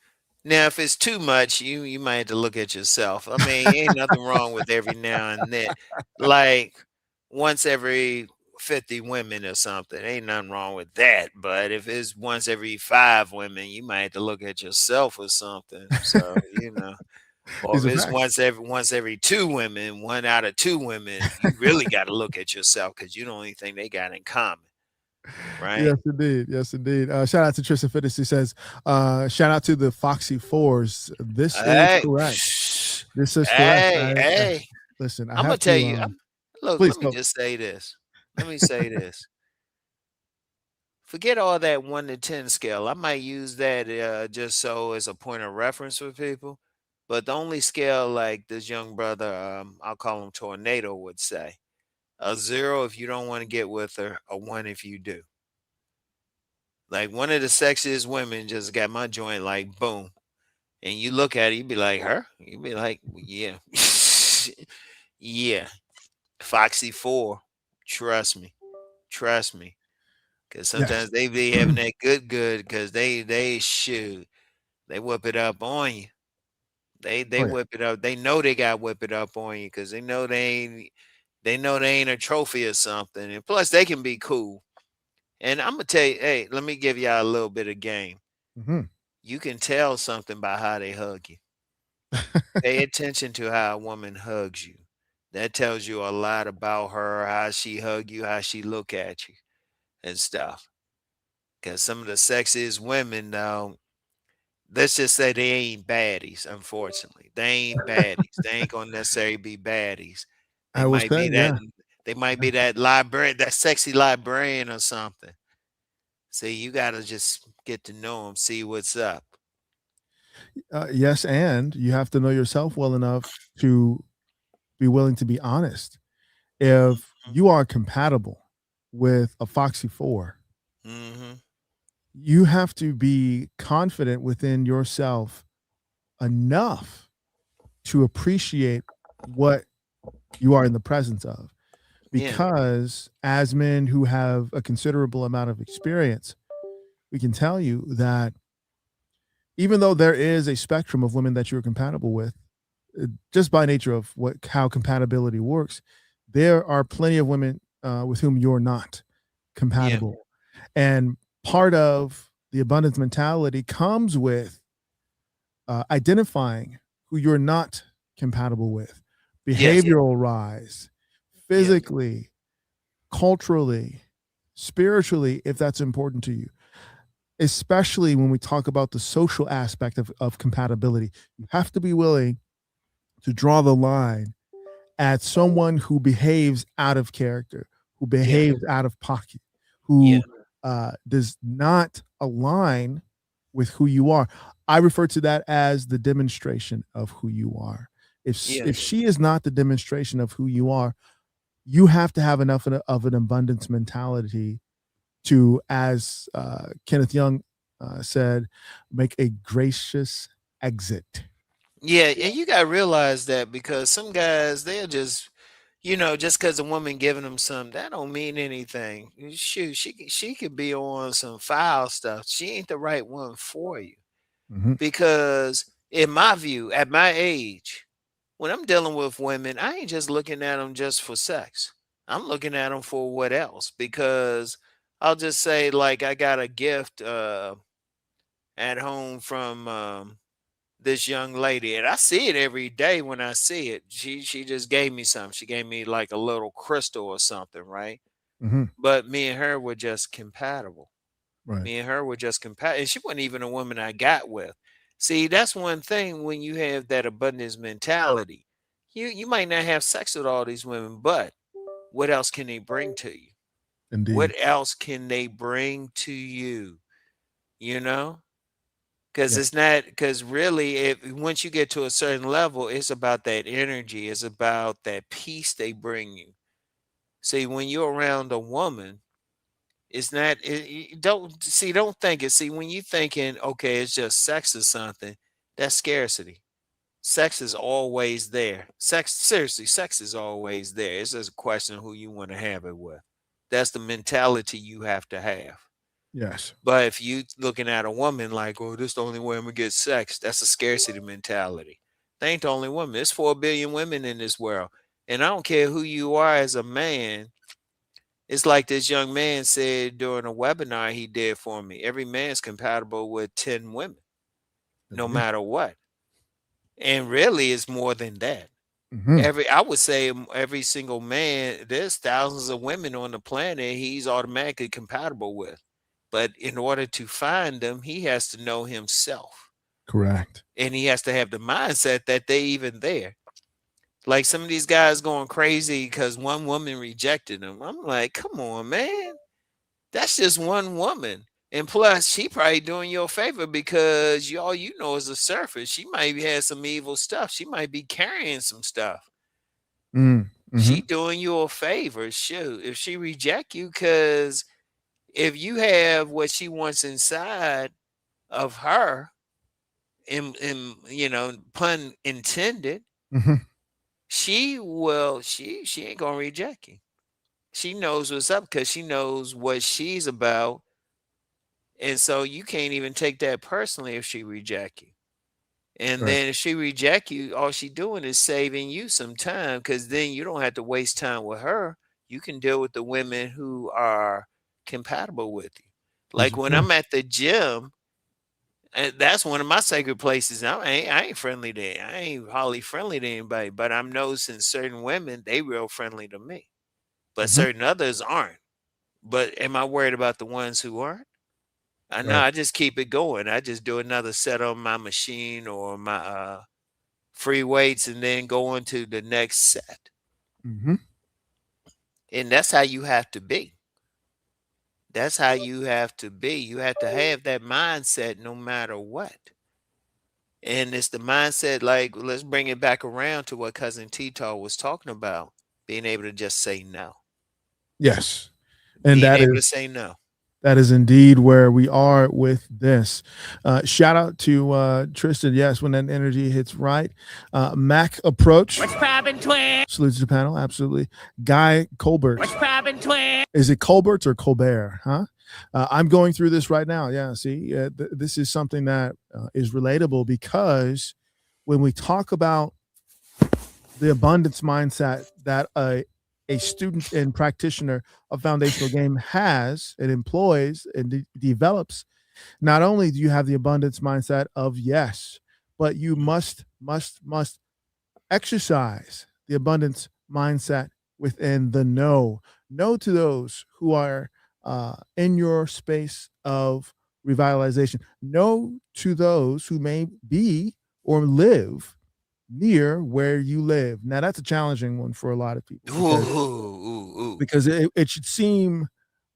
Now, if it's too much, you might have to look at yourself. I mean, ain't nothing wrong with every now and then, like once every 50 women or something. Ain't nothing wrong with that. But if it's once every 5 women, you might have to look at yourself or something. So, or These if are it's facts. once every 2 women, one out of 2 women, you really got to look at yourself because you don't even think they got in common, right? Yes, indeed. Yes, indeed. Shout out to Tristan Fitness. He says, shout out to the Foxy Fours. This is Hey, correct. This is correct. hey, hey. Listen, I Imma have tell to, you, look, please let me go. just say this. Let me say this. Forget all that 1 to 10 scale. I might use that, just so as a point of reference for people, but the only scale like this young brother, I'll call him Tornado, would say, a 0 if you don't wanna get with her, a 1 if you do. Like, one of the sexiest women just got my joint like, boom, and you look at it, you be like, "Her?" You be like, "Well, yeah." Yeah. Foxy 4, trust me. Trust me, cause Yes. sometimes they be having that good, cause they shoot, they whip it up on you. They Oh, yeah. whip it up. They know they got whip it up on you, cause they know they ain't a trophy or something, and plus they can be cool. And Imma tell you, hey, let me give y'all a little bit of game. Mhm. You can tell something by how they hug you. Pay attention to how a woman hugs you. That tells you a lot about her, how she hug you, how she look at you and stuff. Because some of the sexiest women now, let's just say they ain't baddies, unfortunately. They ain't baddies. They ain't gonna necessarily be baddies. They I will might say, be that yeah. they might be that librarian, that sexy librarian or something. See, you gotta just get to know them, see what's up. Yes, and you have to know yourself well enough to be willing to be honest. If Mhm. you are compatible with a Foxy 4, Mhm. you have to be confident within yourself enough to appreciate what you are in the presence of. Yeah. Because as men who have a considerable amount of experience, we can tell you that even though there is a spectrum of women that you're compatible with, just by nature of how compatibility works, there are plenty of women with whom you're not Yeah. compatible. And part of the abundance mentality comes with identifying who you're not compatible with, Yes. behavioral rise, Yes. physically, culturally, spiritually, if that's important to you, especially when we talk about the social aspect of compatibility. You have to be willing to draw the line at someone who behaves out of character, who Yeah. behaves out of pocket, Yeah. who does not align with who you are. I refer to that as the demonstration of who you are. If Yes. she is not the demonstration of who you are, you have to have enough of an abundance mentality to, as Kenneth Young said, "Make a gracious exit." Yeah, and you gotta realize that because some guys they'll just, just because a woman giving them some, that don't mean anything. Shoot, she could be on some foul stuff. She ain't the right one for you. Hmm. Because in my view, at my age, when I'm dealing with women, I ain't just looking at them just for sex. I'm looking at them for what else? Because I'll just say, like, I got a gift at home from this young lady, and I see it every day when I see it. She just gave me something. She gave me like a little crystal or something, right? Hmm. But me and her were just compatible. Right. Me and her were just compatible, and she wasn't even a woman I got with. See, that's one thing when you have that abundance mentality. You might not have sex with all these women, but what else can they bring to you? What Indeed. else can they bring to you? You know? Because Yeah. it's not, because really, if once you get to a certain level, it's about that energy, it's about that peace they bring you. See, when you're around a woman, it's not, don't think it. See, when you thinking, okay, it's just sex or something, that's scarcity. Sex is always there. Seriously, sex is always there. It's just a question of who you want to have it with. That's the mentality you have to have. Yes. But if you looking at a woman like, oh, this the only way I'm gonna get sex, that's a scarcity mentality. They ain't the only woman. There's 4 billion women in this world. And I don't care who you are as a man. It's like this young man said during a webinar he did for me. Every man's compatible with 10 women, no Indeed. matter what. And really it's more than that. Hmm. I would say every single man, there's thousands of women on the planet he's automatically compatible with. But in order to find them, he has to know himself. Correct. And he has to have the mindset that they even there. Like some of these guys going crazy because one woman rejected them. I'm like, come on, man. That's just one woman. And plus, she probably doing you a favor because all you know is the surface. She might have some evil stuff. She might be carrying some stuff. Mm-hmm. She doing you a favor. Shoot, if she reject you, because if you have what she wants inside of her, in pun intended, Hmm. she ain't gonna reject you. She knows what's up because she knows what she's about, and so you can't even take that personally if she reject you. And Right. then if she reject you, all she doing is saving you some time because then you don't have to waste time with her. You can deal with the women who are compatible with you. This Like is when true. I'm at the gym, and that's one of my sacred places. I ain't friendly there. I ain't hardly friendly to anybody, but I'm noticing certain women, they real friendly to me. But Hmm. certain others aren't. But am I worried about the ones who aren't? I know Right. I just keep it going. I just do another set on my machine or my free weights and then go on to the next set. Hmm. And that's how you have to be. That's how you have to be. You have to have that mindset no matter what. And it's the mindset, like, let's bring it back around to what cousin Tito was talking about, being able to just say no. Yes. And Being that able to is say no. that is indeed where we are with this. Shout out to Tristan. Yes, when that energy hits right. Mac Approach. What's poppin', twin? Salutes to the panel. Absolutely. Guy Colbert. What's poppin', twin? Is it Colbert or Colbert? Huh? I'm going through this right now. Yeah. See, this is something that is relatable because when we talk about the abundance mindset that a student and practitioner of foundational game has and employs and develops, not only do you have the abundance mindset of yes, but you must exercise the abundance mindset within the no. No to those who are in your space of revitalization. No to those who may be or live near where you live. Now that's a challenging one for a lot of people Ooh, ooh, ooh. because it should seem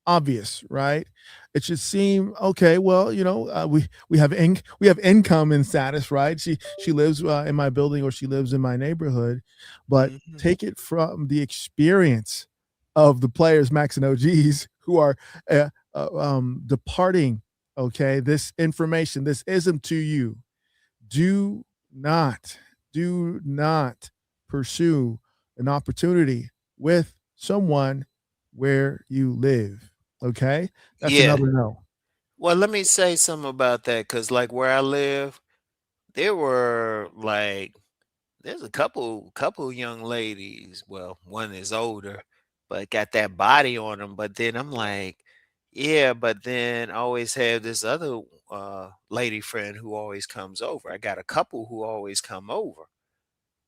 obvious, right? It should seem okay. Well, we have income and status, right? She lives in my building or she lives in my neighborhood, but Mhm. take it from the experience of the players, Max and OGs, who are departing Okay, this information, this ism to you. Do not, do not pursue an opportunity with someone where you live. Okay, that's Yeah. another no. Well, let me say something about that because, like, where I live, there were like there's a couple young ladies. Well, one is older, but got that body on them. But then I'm like, yeah, but then I always have this other lady friend who always comes over. I got a couple who always come over.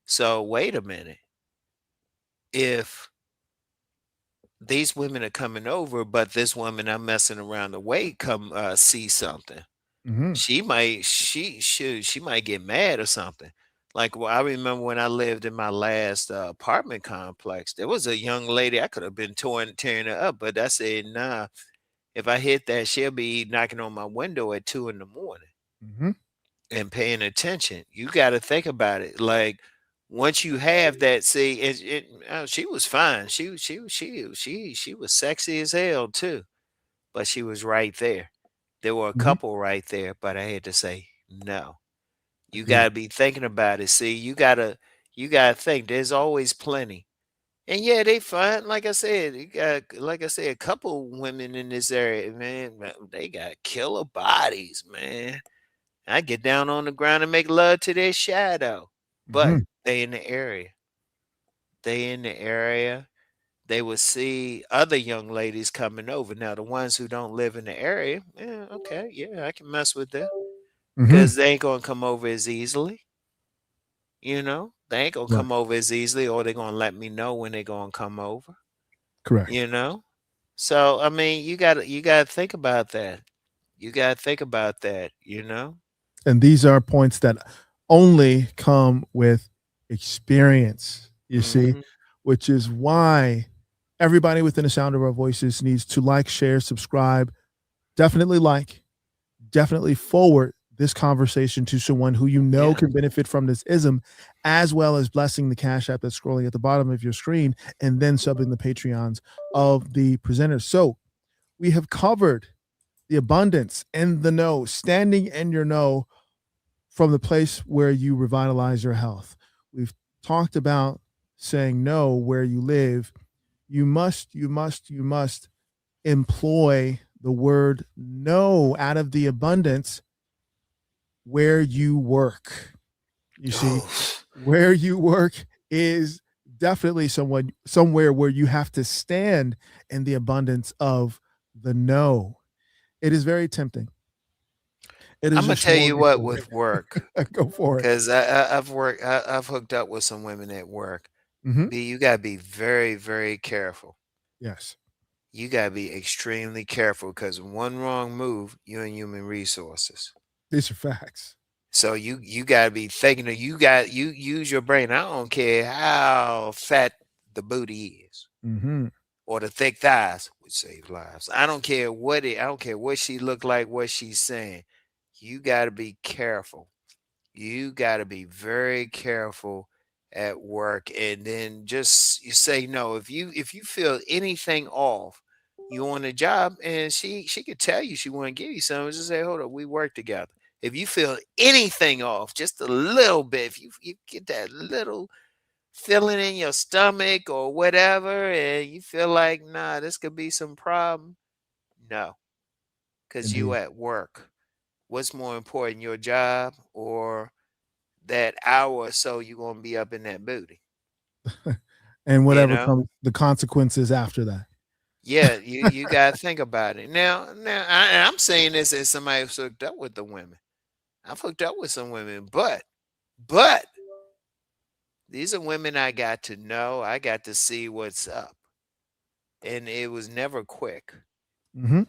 So wait a minute. If these women are coming over, but this woman I'm messing around the way come see something. Hmm. She might get mad or something. Like, well, I remember when I lived in my last apartment complex, there was a young lady. I could have been tearing her up, but I said, nah. If I hit that, she'll be knocking on my window at 2 in the morning Hmm. and paying attention. You got to think about it. Like, once you have that, see, she was fine. She was sexy as hell too, but she was right there. There were a Hmm. couple right there, but I had to say no. You Yeah. gotta be thinking about it. See, you gotta think there's always plenty. And yeah, they fine. Like I said, you got like I said, a couple women in this area, man, they got killer bodies, man. I get down on the ground and make love to their shadow. But Hmm. they in the area. They in the area. They will see other young ladies coming over. Now, the ones who don't live in the area, yeah, okay, yeah, I can mess with them Hmm. because they ain't gonna come over as easily. They ain't gonna Right. come over as easily, or they gonna let me know when they gonna come over. Correct. You know, so I mean, you gotta think about that. You gotta think about that. And these are points that only come with experience, you see, Hmm. which is why everybody within the sound of our voices needs to like, share, subscribe, definitely like, definitely forward this conversation to someone who you know Yeah. can benefit from this ism, as well as blessing the Cash App that's scrolling at the bottom of your screen, and then subbing the Patreons of the presenters. So we have covered the abundance and the no, standing in your no from the place where you revitalize your health. We've talked about saying no where you live. You must employ the word no out of the abundance where you work. You see, Oh, where you work is definitely somewhere where you have to stand in the abundance of the no. It is very tempting. It I'm is a gonna tell you what smorgasbord. with work, Go for it. because I've hooked up with some women at work. Hmm. B, you gotta be very, very careful. Yes, You gotta be extremely careful because one wrong move, you're in human resources. these are facts. So you gotta be thinking that you use your brain. I don't care how fat the booty is Hmm. or the thick thighs, would save lives. I don't care what she looked like, what she's saying. You gotta be careful. You gotta be very careful at work, and then just you say no. If you feel anything off, you on the job, and she could tell you she want to give you something. Just say, hold up, we work together. If you feel anything off, just a little bit, if you get that little feeling in your stomach or whatever, and you feel like, nah, this could be some problem, no, because you Indeed. at work. What's more important, your job or that hour or so you're gonna be up in that booty? And You whatever know? comes, the consequences after that. Yeah, you gotta think about it. Now I'm saying this as somebody who's hooked up with the women. I've hooked up with some women, but these are women I got to know. I got to see what's up. And it was never quick. Hmm.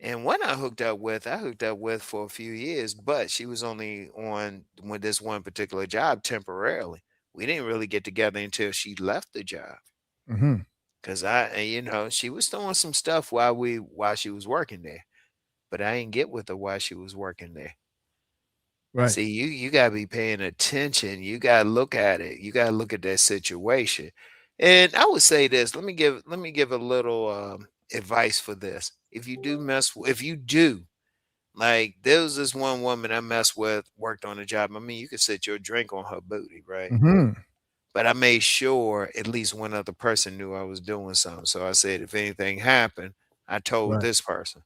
And when I hooked up with for a few years, but she was only on with this one particular job temporarily. We didn't really get together until she left the job. Hmm. Cause she was doing some stuff while she was working there, but I didn't get with her while she was working there. Right. See, you gotta be paying attention. You gotta look at it. You gotta look at that situation. And I would say this. Let me give a little advice for this. If you do Like there was this one woman I messed with, worked on a job. I mean, you could sit your drink on her booty, right? Hmm. But I made sure at least one other person knew I was doing something. So I said, if anything happened, I told Right. this person,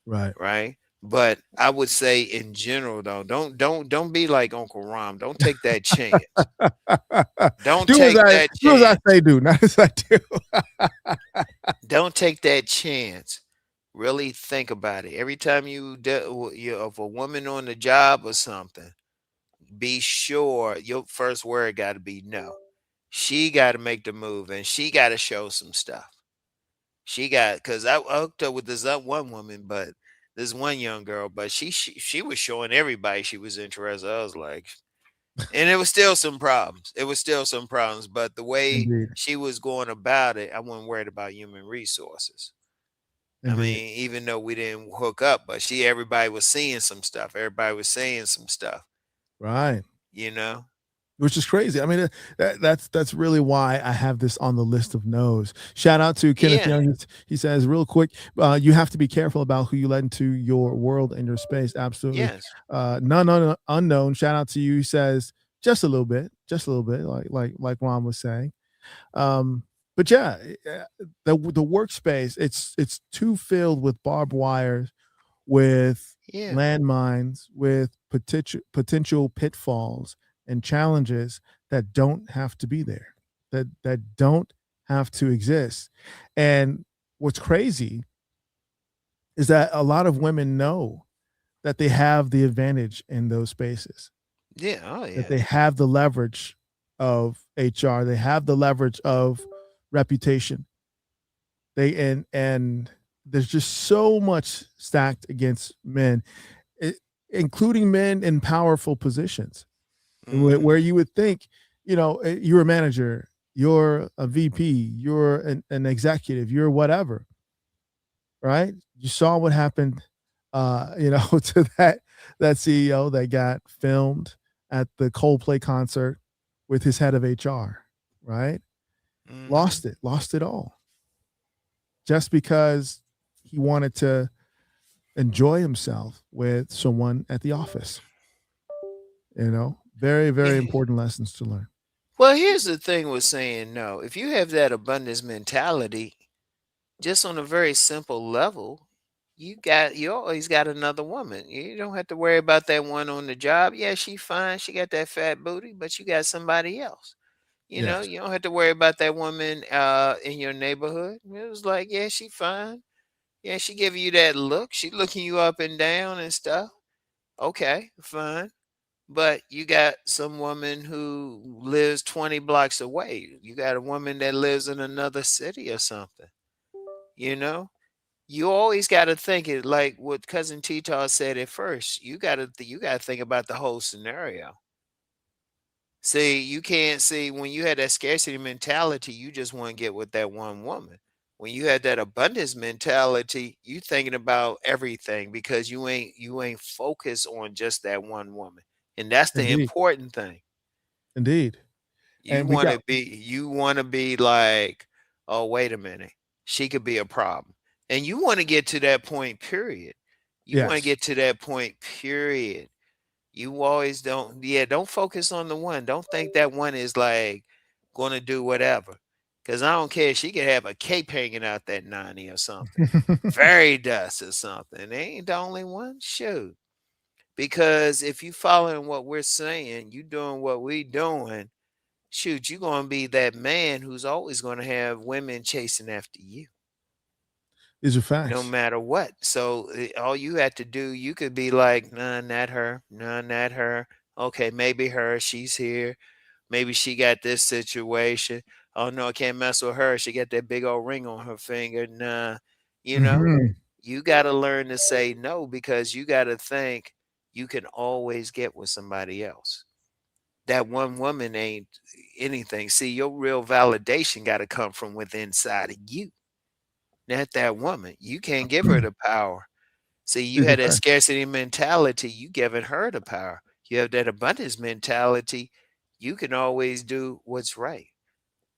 Right. right? But I would say in general though, don't be like Uncle Rom. Don't take that chance. Don't take that Do as I chance. say do, not as I do. Don't take that chance. Really think about it. Every time you of a woman on the job or something, be sure your first word got to be no. She got to make the move and she got to show some stuff. She got because I hooked up with this one woman, but this one young girl, but she was showing everybody she was interested. I was like, and it was still some problems. It was still some problems, but the way Indeed. she was going about it, I wasn't worried about human resources. I Indeed. mean, even though we didn't hook up, but everybody was seeing some stuff. Everybody was saying some stuff, Right. you know? Which is crazy. I mean, that's really why I have this on the list of no's. Shout out to Kenneth Yeah. Young. He says, real quick, you have to be careful about who you let into your world and your space. Absolutely. Yes. None unknown. Shout out to you. He says, just a little bit, like Ron was saying. But yeah, the workspace, it's too filled with barbed wires, with Yeah. landmines, with potential pitfalls and challenges that don't have to be there, that don't have to exist. And what's crazy is that a lot of women know that they have the advantage in those spaces, Yeah. Oh that yeah. they have the leverage of HR, they have the leverage of reputation. And there's just so much stacked against men, i- including men in powerful positions, Hmm. where you would think, you're a manager, you're a VP, you're an executive, you're whatever, right? You saw what happened, to that CEO that got filmed at the Coldplay concert with his head of HR, right? Hmm. Lost it all, just because he wanted to enjoy himself with someone at the office. Very, very Yeah. important lessons to learn. Well, here's the thing with saying no. If you have that abundance mentality, just on a very simple level, you always got another woman. You don't have to worry about that one on the job. Yeah, she fine. She got that fat booty, but you got somebody else. Yes. You don't have to worry about that woman in your neighborhood. It was like, yeah, she fine. Yeah, she giving you that look. She looking you up and down and stuff. Okay, fine. But you got some woman who lives 20 blocks away. You got a woman that lives in another city or something. You know, you always got to think it like what cousin Tita said at first. You got to think about the whole scenario. See, you can't see when you had that scarcity mentality, you just want to get with that one woman. When you had that abundance mentality, you thinking about everything because you ain't focused on just that one woman. And that's the Indeed. important thing. Indeed. You And but want yeah, to be you want to be like, "Oh, wait a minute. She could be a problem." And you want to get to that point period. You want to yes. get to that point period. You always don't focus on the one. Don't think that one is like going to do whatever. Cuz I don't care, she could have a cape hanging out that 90 or something. Fairy dust or something. They ain't the only one. Shoot. Because if you following what we're saying, you doing what we doing, shoot, you're going to be that man who's always going to have women chasing after you, These are no facts. matter what. So all you have to do, you could be like, nah, not her, nah, not her. Okay, maybe her. She's here. Maybe she got this situation. Oh no, I can't mess with her. She got that big old ring on her finger. Nah, you know, Mhm. you got to learn to say no because you got to think you can always get with somebody else. That one woman ain't anything. See, your real validation got to come from within inside of you, not that woman. You can't give her the power. See, you These are had that facts. scarcity mentality, you giving her the power. You have that abundance mentality, you can always do what's right.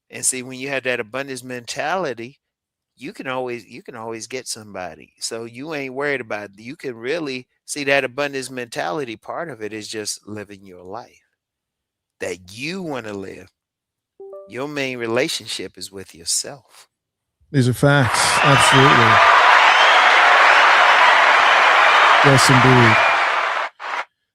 And see, when you have that abundance mentality, you can always get somebody. So you ain't worried about it. You can really see that abundance mentality. Part of it is just living your life that you want to live. Your main relationship is with yourself. These are facts. Absolutely. Yes, indeed.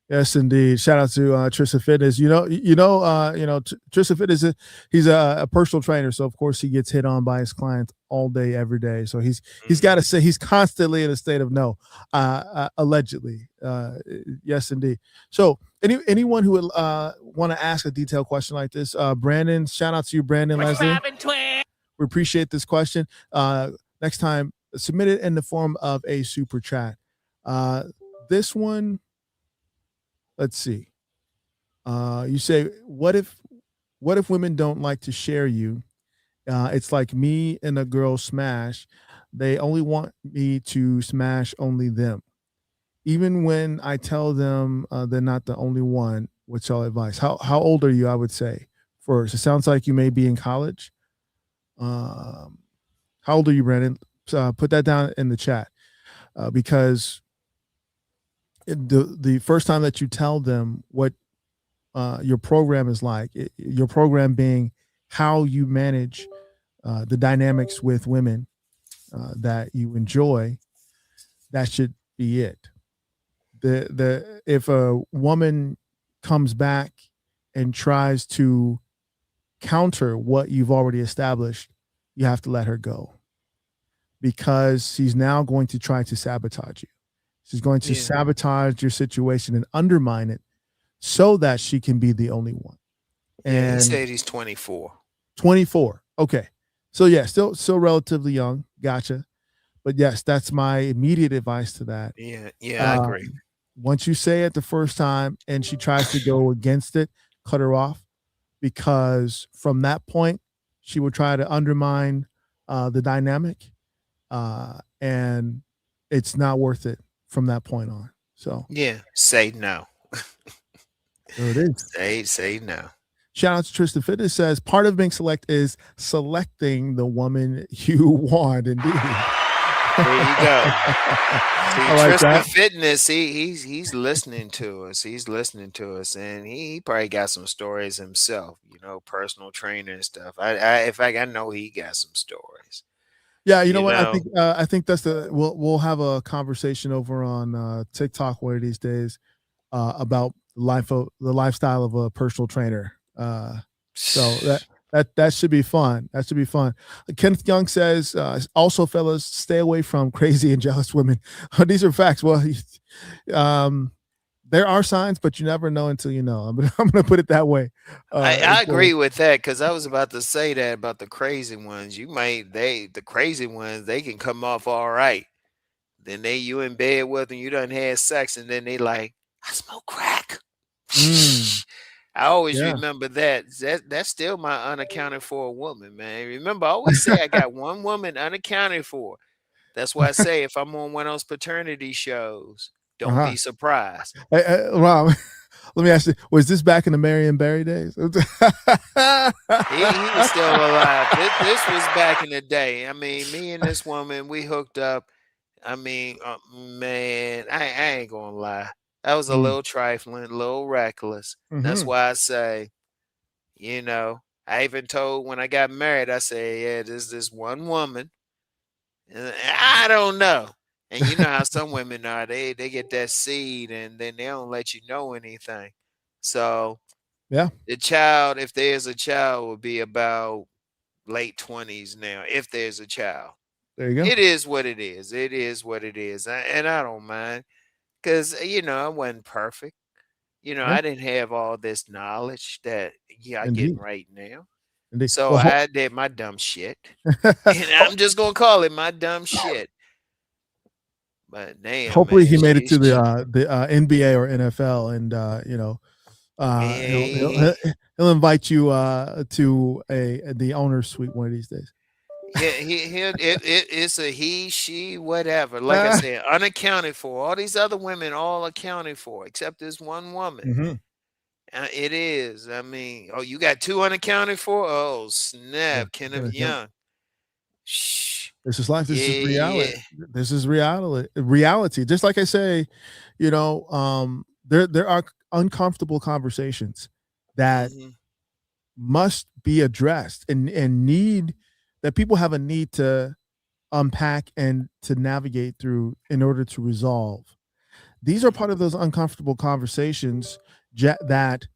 Yes, indeed. Shout out to Trista Fitness. Trista Fitness. He's a personal trainer, so of course he gets hit on by his clients all day, every day. So he's got to say he's constantly in a state of no, allegedly. Yes, indeed. So anyone who would want to ask a detailed question like this, Brandon. Shout out to you, Brandon What's Leslie. poppin', twin? We appreciate this question. Next time, submit it in the form of a super chat. This one. Let's see. You say, what if women don't like to share you? It's like me and a girl smash. They only want me to smash only them. Even when I tell them they're not the only one. What's your advice? How old are you? I would say first. It sounds like you may be in college. How old are you, Brandon? Put that down in the chat because the first time that you tell them what your program is like, your program being how you manage the dynamics with women that you enjoy, that should be it. If a woman comes back and tries to counter what you've already established, you have to let her go because she's now going to try to sabotage you. She's going to sabotage your situation and undermine it so that she can be the only one. And he said he's 24. 24. Okay. So yeah, still relatively young. Gotcha. But yes, that's my immediate advice to that. Yeah, I agree. Once you say it the first time and she tries to go against it, cut her off, because from that point, she will try to undermine the dynamic, and it's not worth it from that point on. So yeah, say no. There it is. Say no. Shout out to Tristan Fitness says part of being select is selecting the woman you want. Indeed. There you go. See, like Tristan that. Fitness, he's listening to us. He's listening to us, and he probably got some stories himself. Personal trainer and stuff. I know he got some stories. Yeah, you know what? I think that's we'll have a conversation over on TikTok one of these days about the lifestyle of a personal trainer. So that should be fun. That should be fun. Kenneth Young says, also, fellas, stay away from crazy and jealous women. These are facts. Well, there are signs, but you never know until you know. I'm going to put it that way. I agree with that because I was about to say that about the crazy ones. The crazy ones, they can come off all right. Then you in bed with them, you done had sex, and then they like, I smoke crack. I always remember that. That's still my unaccounted for woman, man. Remember, I always say I got one woman unaccounted for. That's why I say if I'm on one of those paternity shows, don't be surprised. Rob, let me ask you, was this back in the Marion Barry days? he was still alive. This was back in the day. I mean, me and this woman, we hooked up. I mean, man, I ain't gonna lie. That was a little trifling, a little reckless. That's why I say, I even told when I got married, I said, yeah, there's this one woman. And I don't know. And you know how some women are. They get that seed and then they don't let you know anything. So yeah, the child, if there's a child, will be about late 20s now, if there's a child. There you go. It is what it is. It is what it is. And I don't mind. Because, I wasn't perfect. I didn't have all this knowledge that I get right now. Indeed. So I did my dumb shit. And I'm just going to call it my dumb shit. But damn, hopefully man, he made it to the NBA or NFL, and he'll invite you to the owner's suite one of these days. It's a he, she, whatever. Like I said, unaccounted for. All these other women, all accounted for, except this one woman. It is. I mean, you got two unaccounted for? Oh, snap. Kenneth Young. Shh. This is life. This is Yeah, reality. yeah. This is reality. Reality. Just like I say, there are uncomfortable conversations that Hmm. must be addressed and need that people have a need to unpack and to navigate through in order to resolve. These are part of those uncomfortable conversations that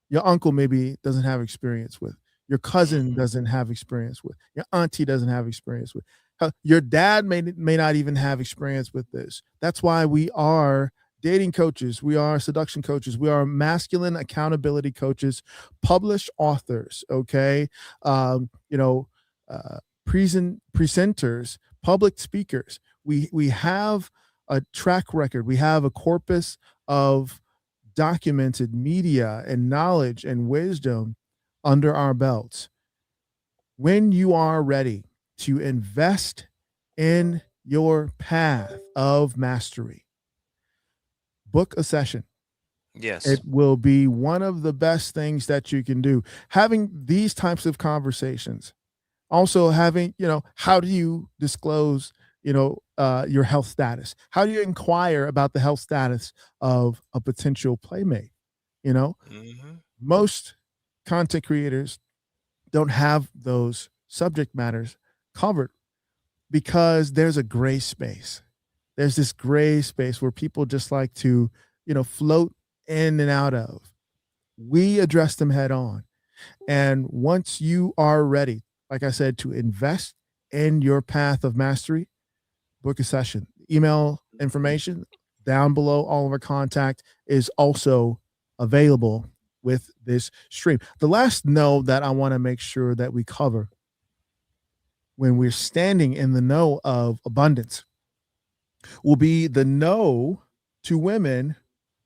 your uncle maybe doesn't have experience with, your cousin Hmm. doesn't have experience with, your auntie doesn't have experience with, your dad may not even have experience with this. That's why we are dating coaches, we are seduction coaches, we are masculine accountability coaches, published authors, okay, you know, presenters, public speakers. We have a track record, we have a corpus of documented media and knowledge and wisdom under our belts. When you are ready to invest in your path of mastery, book a session. Yes. It will be one of the best things that you can do. Having these types of conversations, also having, how do you disclose, your health status? How do you inquire about the health status of a potential playmate? You know, Hmm. most content creators don't have those subject matters covered because there's a gray space. There's this gray space where people just like to, float in and out of. We address them head on. And once you are ready, like I said, to invest in your path of mastery, book a session. Email information down below. All of our contact is also available with this stream. The last no that I want to make sure that we cover when we're standing in the know of abundance will be the no to women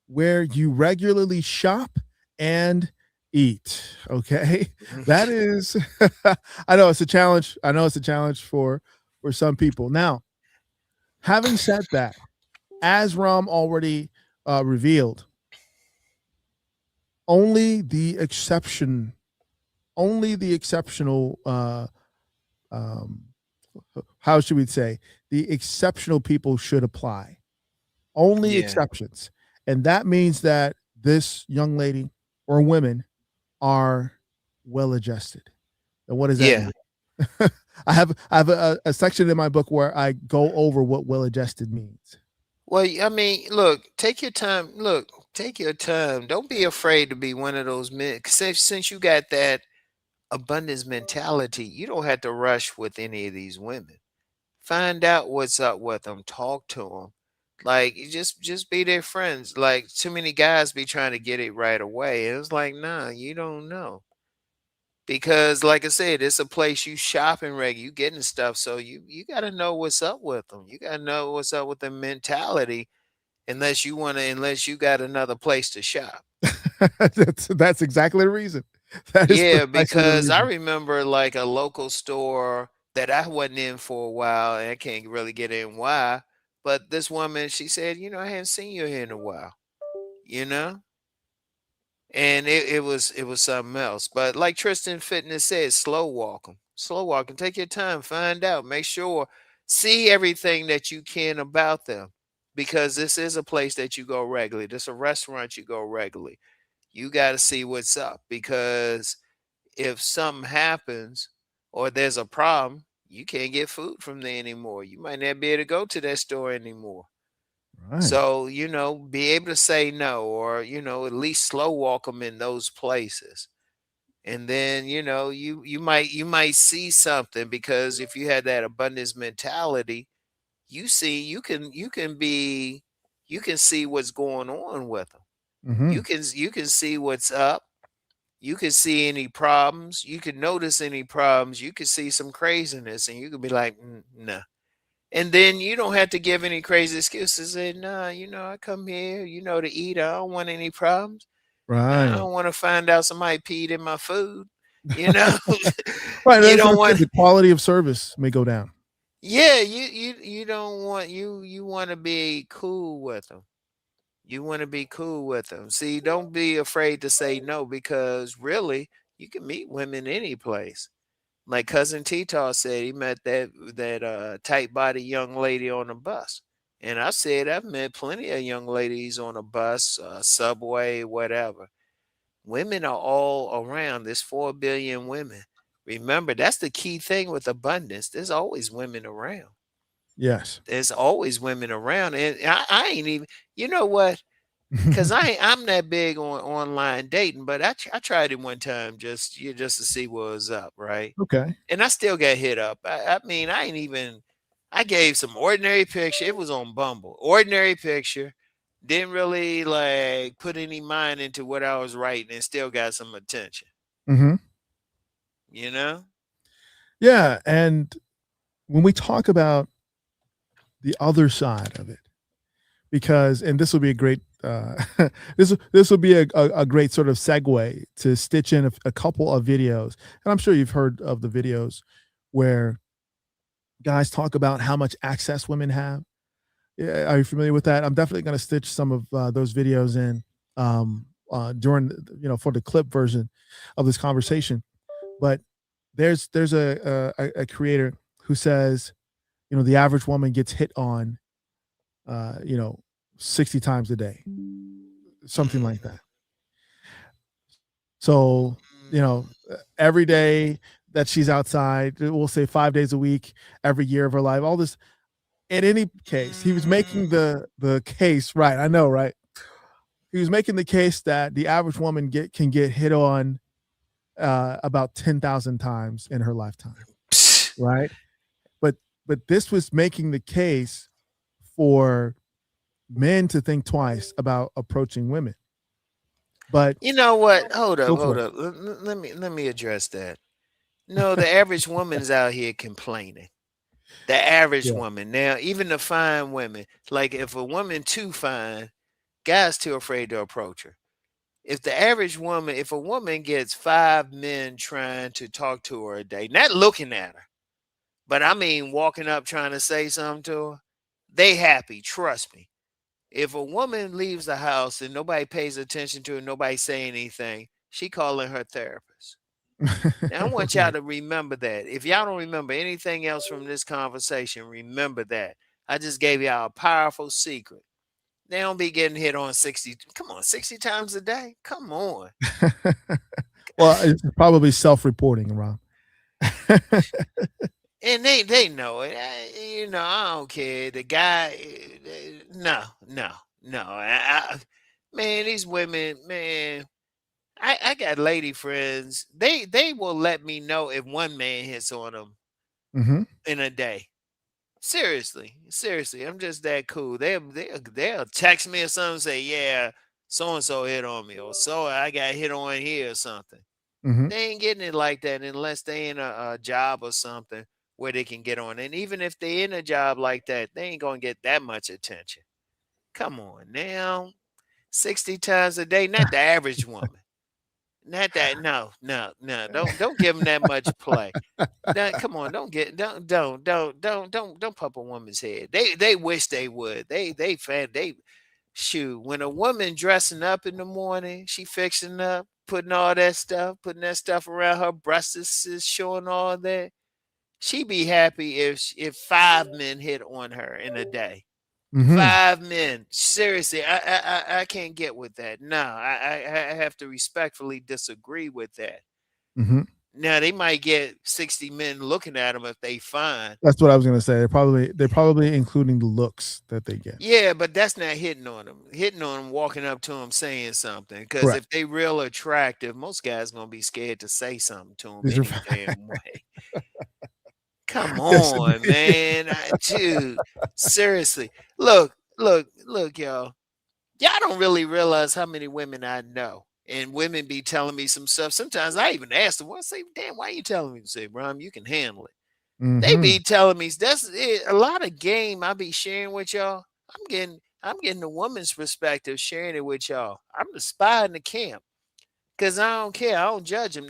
where you regularly shop and eat. Okay. That is, I know it's a challenge. I know it's a challenge for some people. Now, having said that, as Ram already revealed, only the exception, only the exceptional, um, how should we say, the exceptional people should apply. Only Yeah. exceptions, and that means that this young lady or women are well adjusted. And what does that Yeah. mean? I have a section in my book where I go over what well adjusted means. Well, I mean, look, take your time. Look, take your time. Don't be afraid to be one of those men. 'Cause since you got that abundance mentality, you don't have to rush with any of these women. Find out what's up with them. Talk to them. Like you just be their friends. Like too many guys be trying to get it right away. And it's like, nah, you don't know. Because like I said, it's a place you shopping regular, you getting stuff. So you gotta know what's up with them. You gotta know what's up with the mentality unless you got another place to shop. That's exactly the reason. That is Yeah, precisely the because I reason. remember like a local store that I wasn't in for a while, and I can't really get in why. But this woman, she said, I hadn't seen you here in a while, you know? And it was something else. But like Tristan Fitness said, slow walk 'em. Slow walk 'em. Take your time, find out, make sure, see everything that you can about them. Because this is a place that you go regularly. This is a restaurant you go regularly. You got to see what's up because if something happens or there's a problem, you can't get food from there anymore. You might not be able to go to that store anymore. Right. So, be able to say no or, at least slow walk them in those places. And then, you might see something because if you had that abundance mentality, you can see what's going on with them. Hmm. You can see what's up. You can see any problems. You can notice any problems. You can see some craziness, and you could be like, "Nah." And then you don't have to give any crazy excuses. Say, "Nah, I come here, to eat. I don't want any problems. I Right. don't want to find out somebody peed in my food." You know, Right. you That's don't what I want. said. The quality of service may go down. Yeah, you don't want you want to be cool with them. You want to be cool with them. See, don't be afraid to say no because really, you can meet women any place. Like cousin T-Taw said, he met that tight body young lady on a bus. And I said I've met plenty of young ladies on a bus, subway, whatever. Women are all around. There's 4 billion women. Remember, that's the key thing with abundance. There's always women around. Yes. There's always women around. And I ain't even, you know what? Because I'm that big on online dating, but I tried it one time just to see what was up, right? Okay. And I still got hit up. I mean, I ain't even. I gave some ordinary picture. It was on Bumble. Ordinary picture. Didn't really like put any mind into what I was writing, and still got some attention. Hmm. You know. Yeah, and when we talk about the other side of it, because and this will be a great this will be a great sort of segue to stitch in a couple of videos, and I'm sure you've heard of the videos where guys talk about how much access women have. Yeah, are you familiar with that? I'm definitely going to stitch some of those videos in during for the clip version of this conversation. But there's a creator who says, the average woman gets hit on, uh, you know, 60 times a day, something like that. So, every day that she's outside, we'll say 5 days a week, every year of her life, all this. In any case, he was making the case, right? I know, right? He was making the case that the average woman can get hit on about 10,000 times in her lifetime, right? But this was making the case for men to think twice about approaching women. But You know what? Hold up, go hold for it. up. Let me address that. No, the average woman's out here complaining. The average Yeah. woman. Now, even the fine women, like if a woman too fine, guys too afraid to approach her. If a woman gets 5 men trying to talk to her a day, not looking at her, but I mean walking up trying to say something to her, they happy. Trust me. If a woman leaves the house and nobody pays attention to her, nobody say anything, she calling her therapist. Now I want y'all Right. to remember that. If y'all don't remember anything else from this conversation, remember that. I just gave y'all a powerful secret. They don't be getting hit on 60. Come on, 60 times a day? Come on. Well, it's probably self-reporting, Rob. And they know it. I don't care. The guy, no, no, no. Man, these women, man. I got lady friends. They will let me know if one man hits on them Hmm. in a day. Seriously, seriously. I'm just that cool. They'll text me or something, say, yeah, so and so hit on me, or so I got hit on here or something. Hmm. They ain't getting it like that unless they in a job or something where they can get on. And even if they in a job like that, they ain't gonna get that much attention. Come on now. 60 times a day, not the average woman. Not that. No, no, no. Don't give them that much play. Come on, don't pump a woman's head. They wish they would. They shoot. When a woman dressing up in the morning, she fixing up, putting all that stuff, putting that stuff around her breasts is showing all that. She be happy if 5 men hit on her in a day. Hmm. 5 men. Seriously, I can't get with that. No, I have to respectfully disagree with that. Hmm. Now they might get 60 men looking at them if they fine. That's what I was going to say. They're probably including the looks that they get. Yeah, but that's not hitting on them. Hitting on them, walking up to them, saying something. Because Correct. if they real attractive, most guys gonna be scared to say something to them These are any damn way. Come yes, on, indeed. man, dude. Seriously, look, y'all. Y'all don't really realize how many women I know. And women be telling me some stuff. Sometimes I even ask them, I say, damn, why you telling me? Say, Brom, you can handle it. They Hmm. be telling me that's it, a lot of game I be sharing with y'all. I'm getting the woman's perspective, sharing it with y'all. I'm the spy in the camp because I don't care. I don't judge them.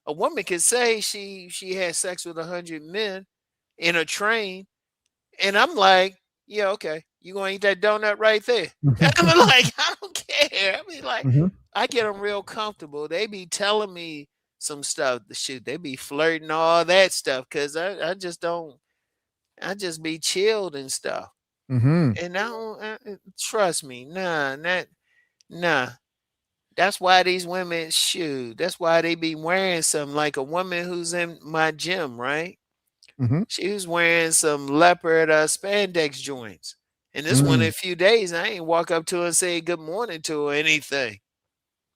A woman could say she had sex with 100 men in a train, and I'm like, yeah, okay, you gonna eat that donut right there? I mean, like, I don't care. I mean, like, Hmm. I get them real comfortable. They be telling me some stuff. Shoot, they be flirting all that stuff because I just don't. I just be chilled and stuff. Mm-hmm. And I don't trust me. Nah. That's why these women shoot. That's why they be wearing some like a woman who's in my gym, right? Mm-hmm. She was wearing some leopard spandex joints. And this one in Mm-hmm. a few days, I ain't walk up to her and say good morning to her or anything.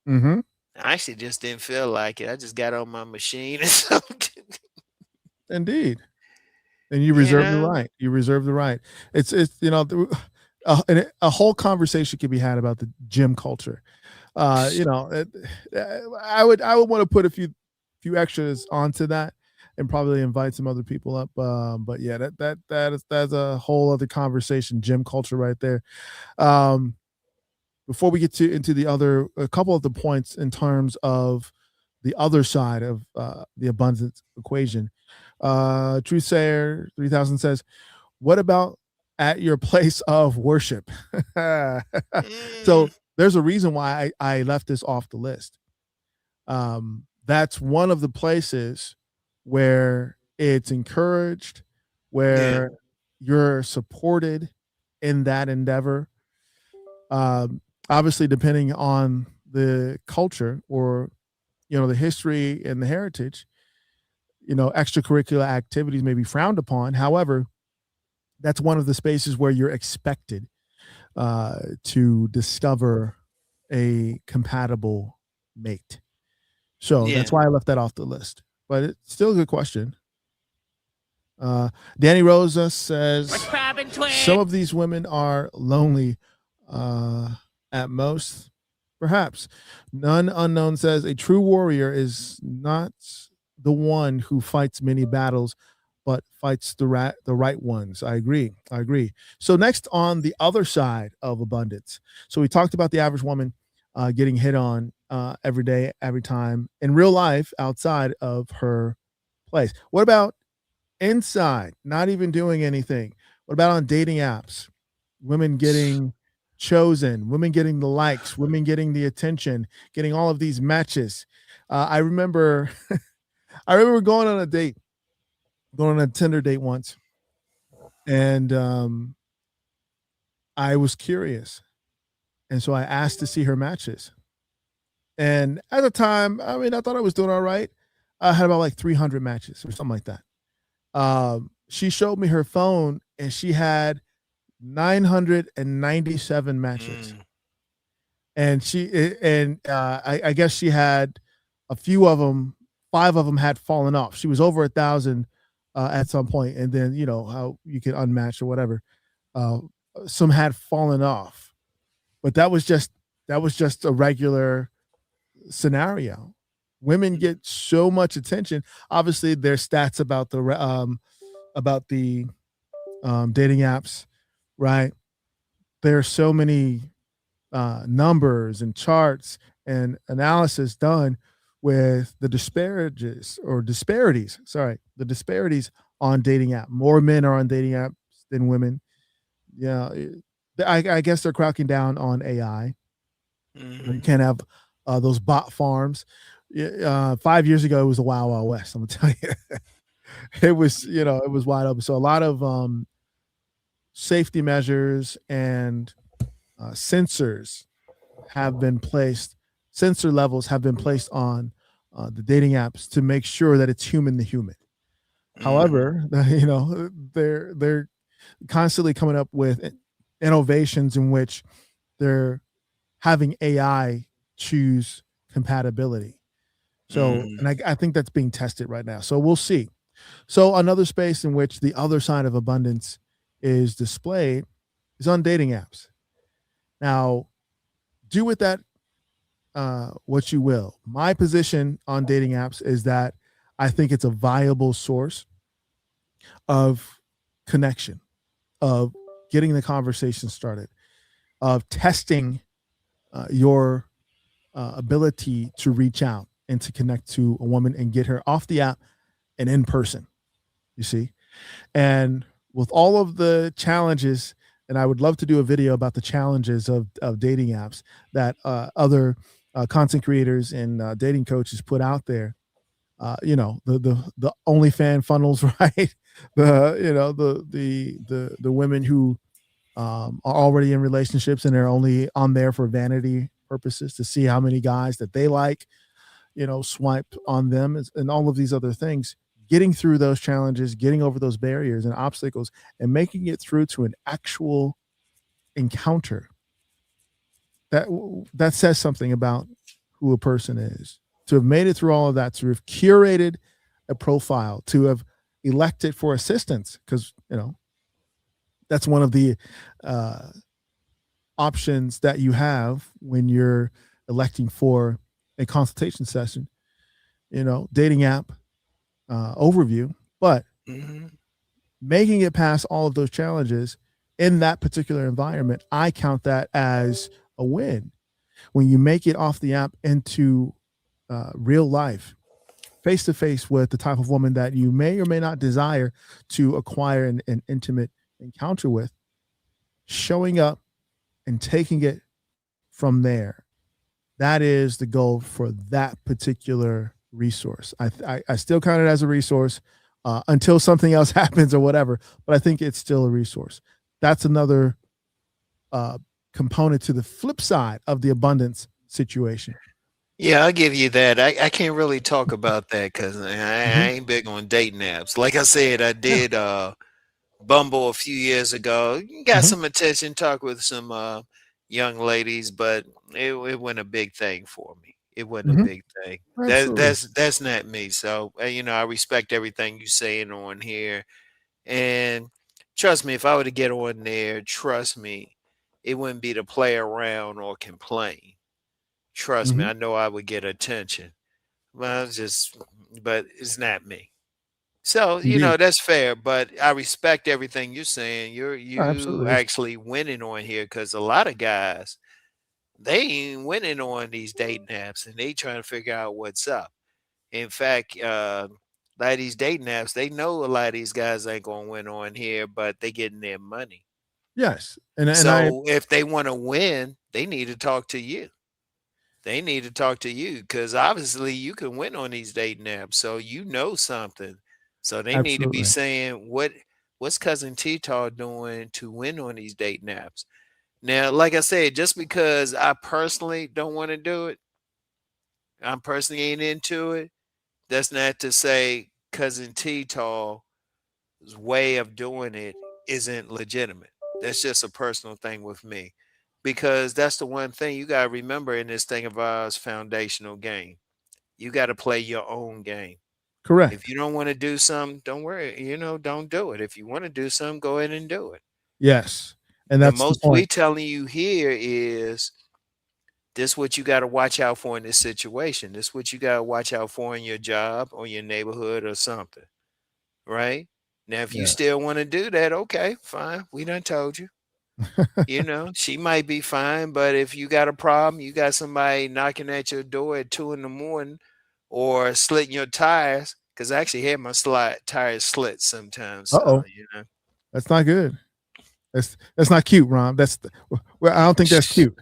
Mm-hmm. I actually just didn't feel like it. I just got on my machine and something, Indeed. And you you reserve the know? right. You reserve the right. It's a whole conversation could be had about the gym culture. I would want to put a few extras onto that and probably invite some other people up. But yeah, that's a whole other conversation. Gym culture right there. Um, Before we get to into a couple of the points in terms of the other side of the abundance equation. Truth Sayer 3000 says, what about at your place of worship? So Mm, there's a reason why I left this off the list. That's one of the places where it's encouraged, yeah. where you're supported in that endeavor. Obviously, depending on the culture or the history and the heritage, extracurricular activities may be frowned upon. However, that's one of the spaces where you're expected to discover a compatible mate. So Yeah. that's why I left that off the list. But it's still a good question. Danny Rosa says What's poppin', twin? some of these women are lonely uh, at most. Perhaps. None Unknown says a true warrior is not the one who fights many battles, but fights the right ones. I agree. I agree. So next on the other side of abundance. So we talked about the average woman getting hit on every day, every time in real life outside of her place. What about inside, not even doing anything? What about on dating apps? Women getting chosen, women getting the likes, women getting the attention, getting all of these matches. I remember, I remember going on a Tinder date once, and I was curious, and so I asked to see her matches. And at the time, I mean, I thought I was doing all right. I had about like 300 matches or something like that. She showed me her phone, and she had 997 matches. Mm, I guess she had a few of them, 5 of them had fallen off. She was over 1,000 at some point, and then how you can unmatch or whatever. Uh, some had fallen off, but that was just a regular scenario. Women get so much attention. Obviously, there's stats about the dating apps, right? There's so many numbers and charts and analysis done with the disparities on dating app. More men are on dating apps than women. Yeah, I guess they're cracking down on AI. You mhm. can't have those bot farms. 5 years ago, it was the Wild Wild West. I'm gonna tell you, it was wide open. So a lot of safety measures and sensors have been placed, sensor levels have been placed on the dating apps to make sure that it's human to human. Mhm. However, they're constantly coming up with innovations in which they're having AI choose compatibility. So, Mhm. and I think that's being tested right now. So we'll see. So another space in which the other side of abundance is displayed is on dating apps. Now, do with that what you will. My position on dating apps is that I think it's a viable source of connection, of getting the conversation started, of testing your ability to reach out and to connect to a woman and get her off the app and in person. You see, and with all of the challenges, and I would love to do a video about the challenges of dating apps that other content creators and dating coaches put out there. the only fan funnels, right? The women who are already in relationships and they're only on there for vanity purposes to see how many guys that they like, swipe on them, and all of these other things. Getting through those challenges, getting over those barriers and obstacles, and making it through to an actual encounter, that says something about who a person is. To have made it through all of that, to have curated a profile, to have elected for assistance, because that's one of the uh, options that you have when you're electing for a consultation session, dating app overview, but Hmm. making it past all of those challenges in that particular environment, I count that as a win. When you make it off the app into real life, face to face with the type of woman that you may or may not desire to acquire an intimate encounter with, showing up and taking it from there. That is the goal for that particular resource. I still count it as a resource until something else happens or whatever, but I think it's still a resource. That's another uh, component to the flip side of the abundance situation. Yeah, I'll give you that. I can't really talk about that because I Mhm. ain't big on dating apps. Like I said, I Yeah. did Bumble a few years ago. Got Mhm. some attention, talked with some young ladies, but it wasn't a big thing for me. It wasn't a Mhm. big thing. Absolutely. That's not me. So I respect everything you saying on here, and trust me, if I were to get on there, trust me, it wouldn't be to play around or complain. Trust me, Mhm. I know I would get attention. Well, but it's not me. So, Indeed. that's fair, but I respect everything you're saying. Oh, You absolutely. actually winning on here because a lot of guys, they ain't winning on these dating apps and they trying to figure out what's up. In fact, a lot of these dating apps, they know a lot of these guys ain't gonna win on here, but they getting their money. Yes, and I So if they want to win, they need to talk to you. They need to talk to you because obviously you can win on these dating apps. So you know something. So they need to be absolutely. saying what's cousin T Taw doing to win on these dating apps. Now, like I said, just because I personally don't want to do it, I'm personally ain't into it. That's not to say cousin T Taw's way of doing it isn't legitimate. That's just a personal thing with me. Because that's the one thing you gotta remember in this thing of ours foundational game. You got to play your own game. If Correct. you don't want to do something, don't worry, don't do it. If you want to do something, go ahead and do it. Yes, and The that's the most we point. telling you here is this what you got to watch out for in this situation. This what you got to watch out for in your job or your neighborhood or something, right? Now, if you Yeah. still want to do that, okay, fine. We done told you. She might be fine, but if you got a problem, you got somebody knocking at your door at 2 in the morning or slitting your tires, because I actually had my tires slit sometimes. Uh-oh. That's not good. That's not cute, Ron. Well, I don't think that's cute.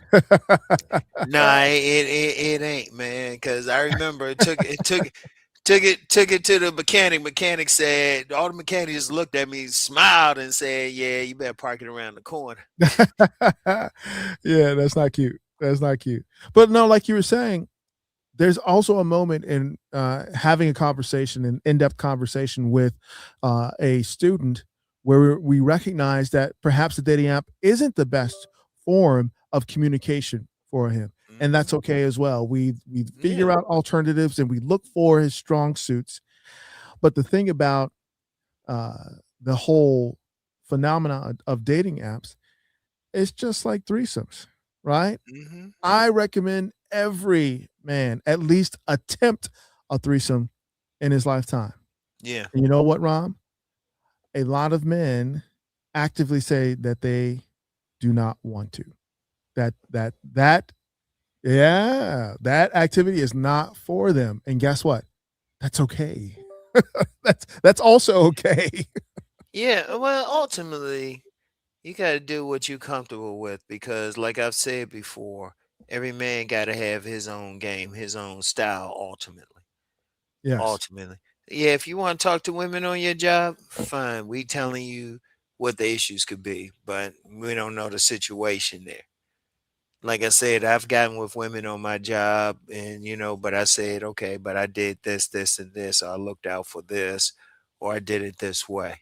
Nah, it ain't, man. Because I remember it took it to the mechanic. Mechanic said all the mechanics just looked at me, smiled, and said, "Yeah, you better park it around the corner." Yeah, that's not cute. That's not cute. But no, like you were saying, there's also a moment in having a conversation, an in-depth conversation with a student, where we recognize that perhaps the dating app isn't the best form of communication for him, and that's Hmm. okay as well. We figure Yeah. out alternatives and we look for his strong suits. But the thing about uh, the whole phenomena of dating apps, it's just like threesomes, right? Hmm. I recommend every man at least attempt a threesome in his lifetime. Yeah. And you know what, Rom? A lot of men actively say that they do not want to. That yeah, that activity is not for them. And guess what? That's okay. That's also okay. Yeah. Well, ultimately, you got to do what you're comfortable with because, like I've said before, every man got to have his own game, his own style ultimately. Yes. ultimately. Yeah, if you want to talk to women on your job, fine. We telling you what the issues could be, but we don't know the situation there. Like I said, I've gotten with women on my job and but I said, okay, but I did this, this, and this, or I looked out for this, or I did it this way,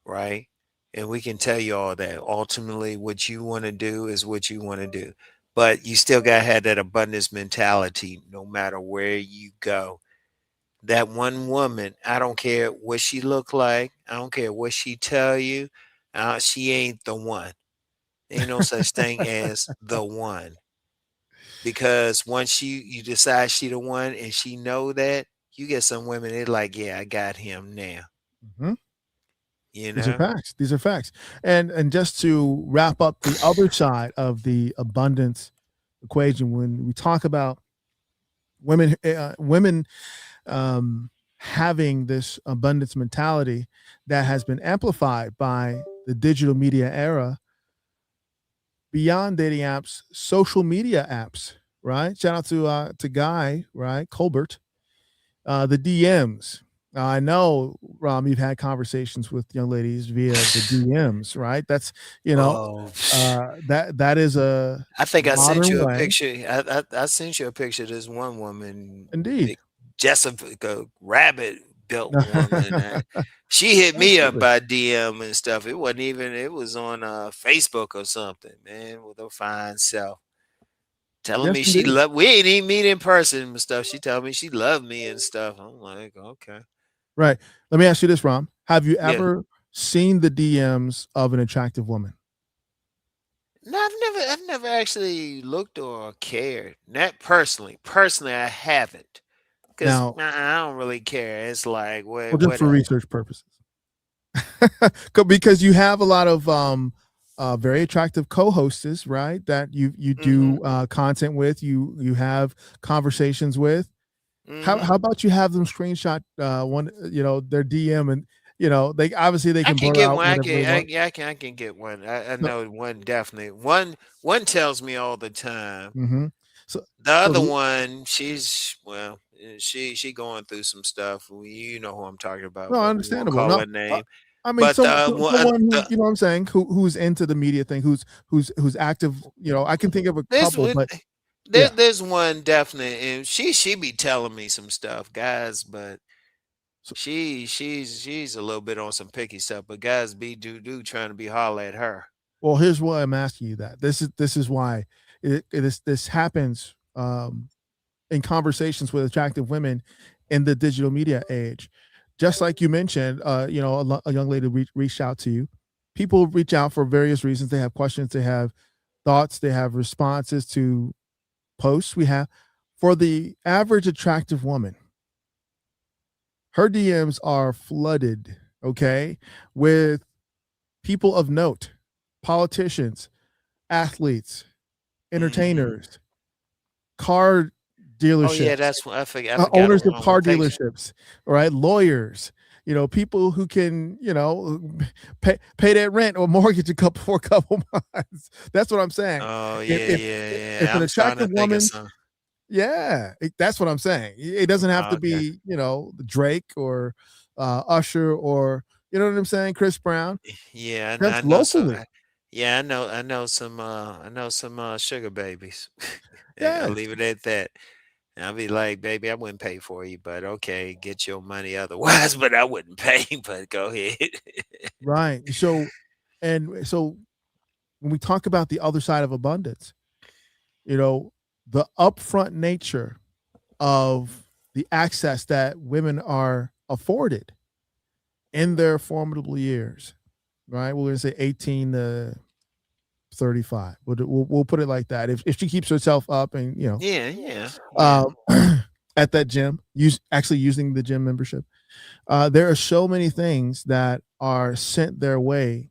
right? And we can tell you all that. Ultimately, what you want to do is what you want to do. But you still gotta have that abundance mentality no matter where you go. That one woman, I don't care what she look like, I don't care what she tell you, she ain't the one. Ain't no such thing as the one. Because once you decide she the one and she know that, you get some women, they're like, yeah, I got him now. Mhm. You These are know? facts. These are facts. And just to wrap up the other side of the abundance equation, when we talk about women having this abundance mentality that has been amplified by the digital media era, beyond dating apps, social media apps, right? Shout out to Guy, right? Colbert, the DMs. I know, you've had conversations with young ladies via the DMs, right? That's Oh, that is a I think I sent modern you a way, picture. I sent you a picture of this one woman, indeed. big Jessica Rabbit built woman. She hit me up Absolutely, by DM and stuff. It wasn't even. It was on Facebook or something. Man, with her fine self, telling yes, me she indeed. loved. We ain't even meet in person and stuff. She told me she loved me and stuff. I'm like, okay, Right. Let me ask you this, Rom. Have you yeah. ever seen the DMs of an attractive woman? No, I've never actually looked or cared. Not personally. Personally, I haven't. Cause Now, I don't really care. It's like well, just what for research purposes. Because you have a lot of very attractive co-hostess, right? That you mm-hmm. do content with, you have conversations with. How Mm-hmm. about you have them screenshot one, their DM, and they obviously they I can can blur get out one. I whatever they can want. I can get one. I So, know one definitely. One tells me all the time. mhm. so, The so other the, one, she going through some stuff. You know who I'm talking about, no, but we won't understandable. call No, her name. I mean, But someone who you know what I'm saying, who's into the media thing, who's active. I can think of a there's couple, but yeah. there's one definitely, and she be telling me some stuff, guys, but So, she's a little bit on some picky stuff, but guys be do trying to be holler at her. well, here's why I'm asking you that. This is why this happens in conversations with attractive women in the digital media age. Just like you mentioned, a young lady reached out to you. People reach out for various reasons. They have questions, they have thoughts, they have responses to posts we have. For the average attractive woman, her DMs are flooded, okay, with people of note, politicians, athletes, Hmm. entertainers, car Oh yeah, dealerships, that's what I forgot owners on, of car thanks. dealerships, all right, lawyers, people who can, pay that rent or mortgage for a couple months. That's what I'm saying. Oh If yeah, if yeah, if yeah. an I'm starting attractive to think of woman, some. yeah, that's what I'm saying. It doesn't have Oh, to okay. be, Drake or Usher or you know what I'm saying, Chris Brown. Yeah, I Just know some. locally. Yeah, I know some sugar babies. I'll Yes. leave it at that. And I'll be like, baby, I wouldn't pay for you, but okay, get your money otherwise. But I wouldn't pay. But go ahead. Right. So when we talk about the other side of abundance, the upfront nature of the access that women are afforded in their formidable years, right? We're going to say 18 to 35. We'll put it like that. If she keeps herself up and, Yeah, yeah, yeah. um, at that gym, actually using the gym membership, there are so many things that are sent their way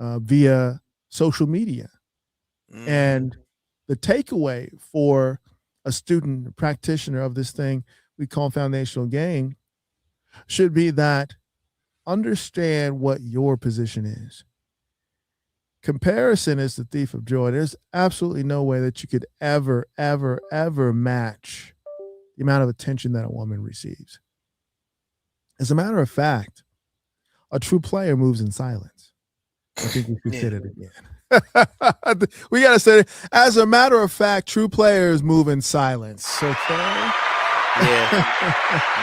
via social media. Hmm. And the takeaway for a student, a practitioner of this thing we call foundational game should be that understand what your position is. Comparison is the thief of joy. There's absolutely no way that you could ever, ever, ever match the amount of attention that a woman receives. As a matter of fact, a true player moves in silence. I think we should Yeah. say that again. We got to say it. As a matter of fact, true players move in silence. Okay. Yeah.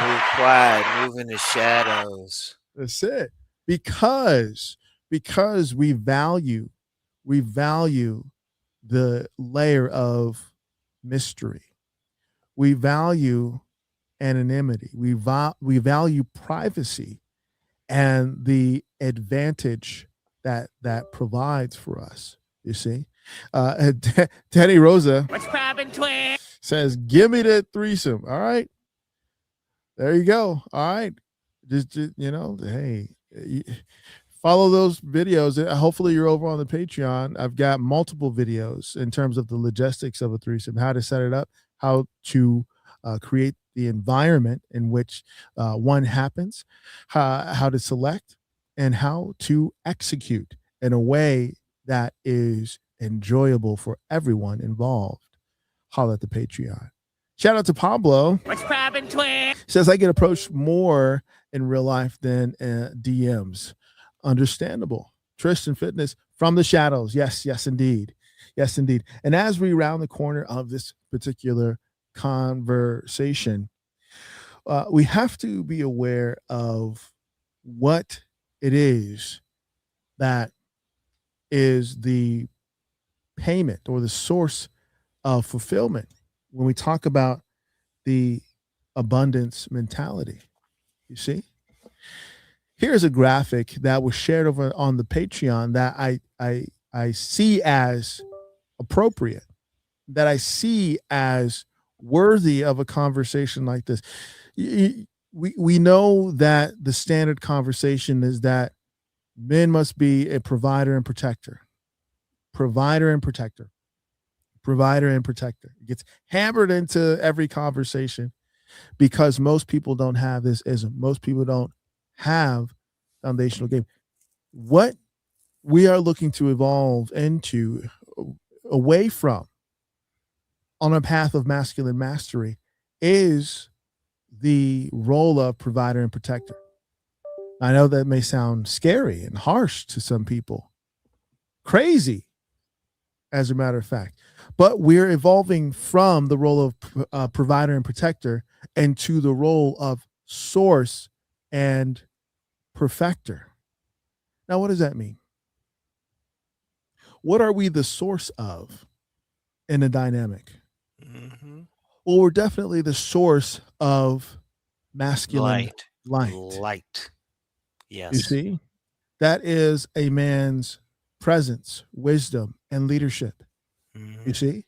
Move quiet, move in the shadows. That's it. Because we value the layer of mystery. We value anonymity. We value privacy and the advantage that provides for us. You see, Teddy Rosa What's poppin', twin? says, "Give me the threesome." All right, there you go. All right, just hey, follow those videos. Hopefully, you're over on the Patreon. I've got multiple videos in terms of the logistics of a threesome, how to set it up, how to create the environment in which one happens, how to select, and how to execute in a way that is enjoyable for everyone involved. Holla at the Patreon. Shout out to Pablo. What's poppin', twin? Says, I get approached more in real life than DMs. Understandable. Tristan Fitness from the shadows. Yes, indeed. Yes, indeed. And as we round the corner of this particular conversation, we have to be aware of what it is that is the payment or the source of fulfillment when we talk about the abundance mentality. You see, here's a graphic that was shared over on the Patreon that I see as appropriate, that I see as worthy of a conversation like this. We know that the standard conversation is that men must be a provider and protector. It gets hammered into every conversation because most people don't have this ism. Most people don't have foundational game. What we are looking to evolve into, away from, on a path of masculine mastery, is the role of provider and protector. I know that may sound scary and harsh to some people, crazy, as a matter of fact, but we're evolving from the role of provider and protector into the role of source and perfecter. Now, what does that mean? What are we the source of in a dynamic? Mm-hmm. Well, we're definitely the source of masculine light. Yes. You see, that is a man's presence, wisdom, and leadership. Mm-hmm. You see,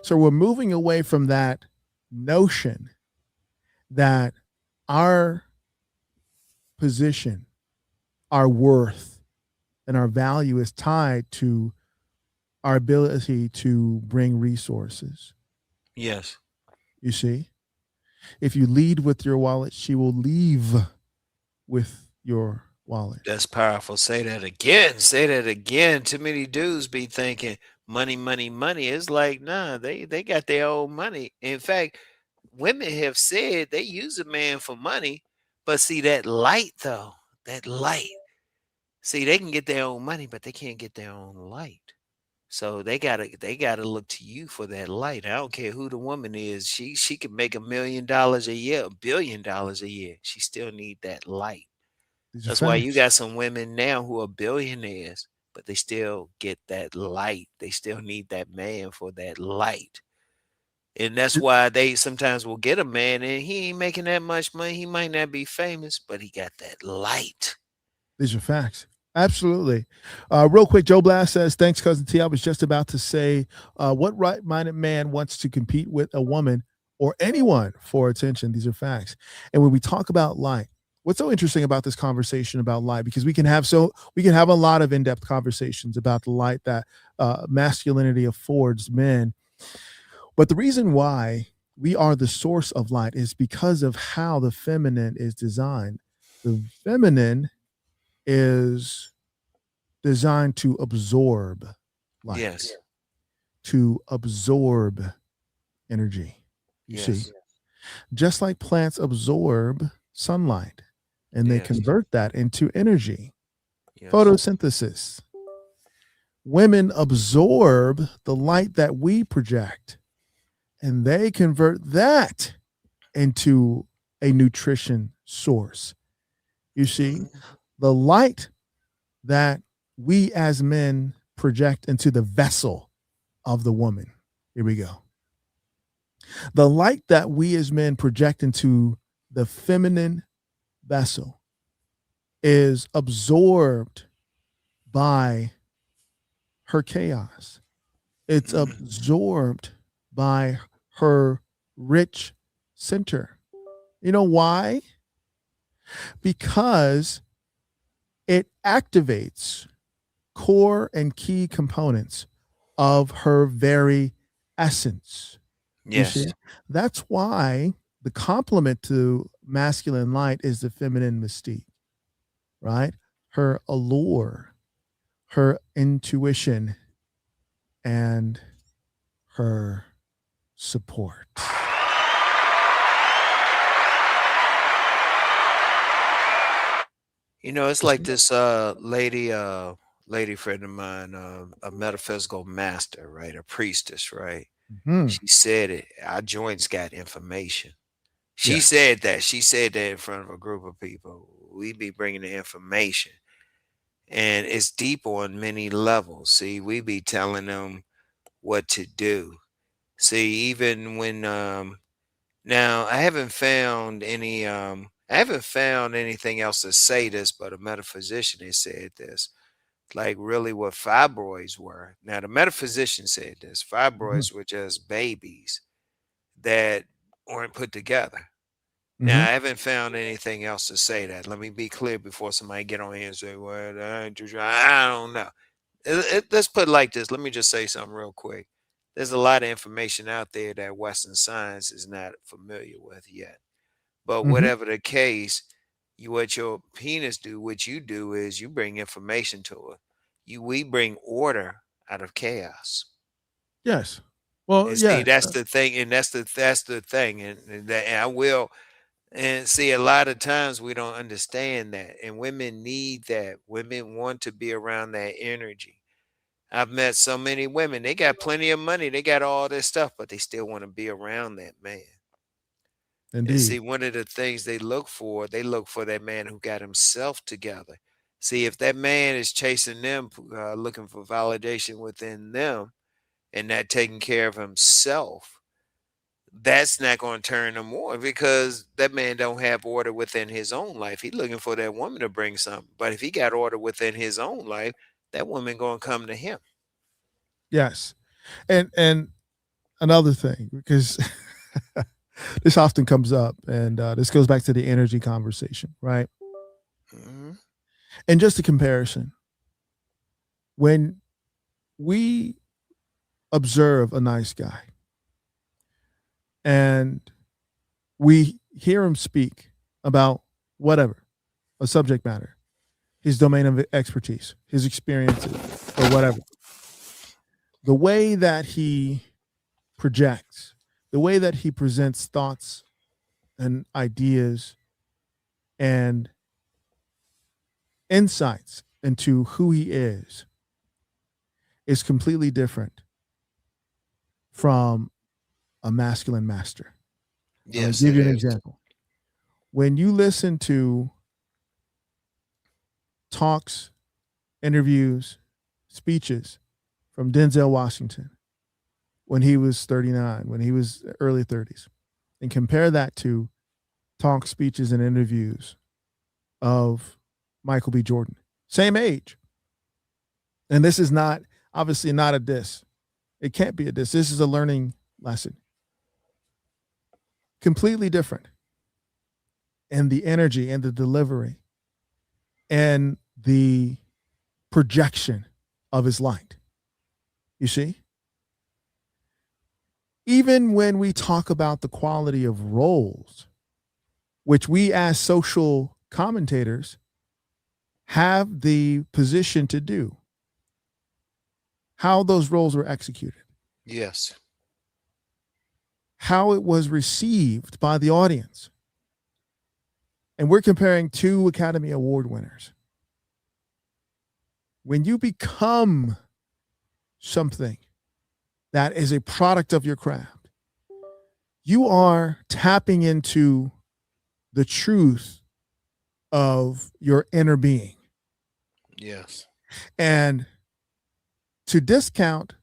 so we're moving away from that notion that our position, our worth, and our value is tied to our ability to bring resources. Yes. You see, if you lead with your wallet, she will leave with your wallet. That's powerful. Say that again. Say that again. Too many dudes be thinking money, money, money. It's like, nah, they got their own money. In fact, women have said they use a man for money, but see that light though, that light. See, they can get their own money, but they can't get their own light. So they gotta look to you for that light. I don't care who the woman is. She can make $1 million a year, $1 billion a year. She still need that light. These are That's why you facts. got some women now who are billionaires, but they still get that light. They still need that man for that light. And that's why they sometimes will get a man and he ain't making that much money. He might not be famous, but he got that light. These are facts. Absolutely. Real quick, Joe Blast says, thanks, Cousin T. I was just about to say, what right-minded man wants to compete with a woman or anyone for attention? These are facts. And when we talk about light, what's so interesting about this conversation about light, because we can have a lot of in-depth conversations about the light that masculinity affords men. But the reason why we are the source of light is because of how the feminine is designed. The feminine is designed to absorb light, Yes. to absorb energy. You see, Yes. Just like plants absorb sunlight and they Yes. convert that into energy, Yes. photosynthesis. Women absorb the light that we project and they convert that into a nutrition source. You see, the light that we as men project into the vessel of the woman. Here we go. The light that we as men project into the feminine vessel is absorbed by her chaos. It's absorbed by her rich center. You know why? Because it activates core and key components of her very essence. You Yes. see, that's why the complement to masculine light is the feminine mystique, right? Her allure, her intuition, and her support. You know, it's You like see? this lady friend of mine, a metaphysical master, right? A priestess, right? Mhm. She said it. Our joints got information. She Yes. said that. She said that in front of a group of people. We be bringing the information, and it's deep on many levels. See, we be telling them what to do. See, even when now I haven't found anything else to say this, but a metaphysician has said this. Like really what fibroids were. Now the metaphysician said this. Mhm. Fibroids were just babies that weren't put together. Now Mhm. I haven't found anything else to say that. Let me be clear before somebody get on here and say, "Well, I don't know." Let's put it like this. Let me just say something real quick. There's a lot of information out there that Western science is not familiar with yet. But Mhm. whatever the case, what your penis do, what you do is you bring information to it. We bring order out of chaos. Yes. Well, And see, yes. that's the thing, and that's the thing, and I will. And see, a lot of times we don't understand that, and women need that. Women want to be around that energy. I've met so many women; they got plenty of money, they got all this stuff, but they still want to be around that man. And see, Indeed. one of the things they look for that man who got himself together. See, if that man is chasing them, looking for validation within them, and not taking care of himself, that's not going to turn them on because that man don't have order within his own life. He's looking for that woman to bring something. But if he got order within his own life, that woman going to come to him. Yes. And another thing, because this often comes up, and this goes back to the energy conversation, right? Mhm. And just a comparison, when we observe a nice guy and we hear him speak about whatever, a subject matter, his domain of expertise, his experiences, or whatever, the way that he projects, the way that he presents thoughts and ideas and insights into who he is completely different from a masculine master. I'm going to Yes, give it you an is. example. When you listen to talks, interviews, speeches from Denzel Washington when he was 39, when he was early 30s, and compare that to talk, speeches, and interviews of Michael B. Jordan, same age. And this is not obviously not a diss. It can't be a diss. This is a learning lesson. Completely different. And the energy and the delivery and the projection of his light. You see? Even when we talk about the quality of roles, which we as social commentators have the position to do, how those roles were executed. Yes. how it was received by the audience. And we're comparing two Academy Award winners. When you become something that is a product of your craft, you are tapping into the truth of your inner being. Yes. And to discount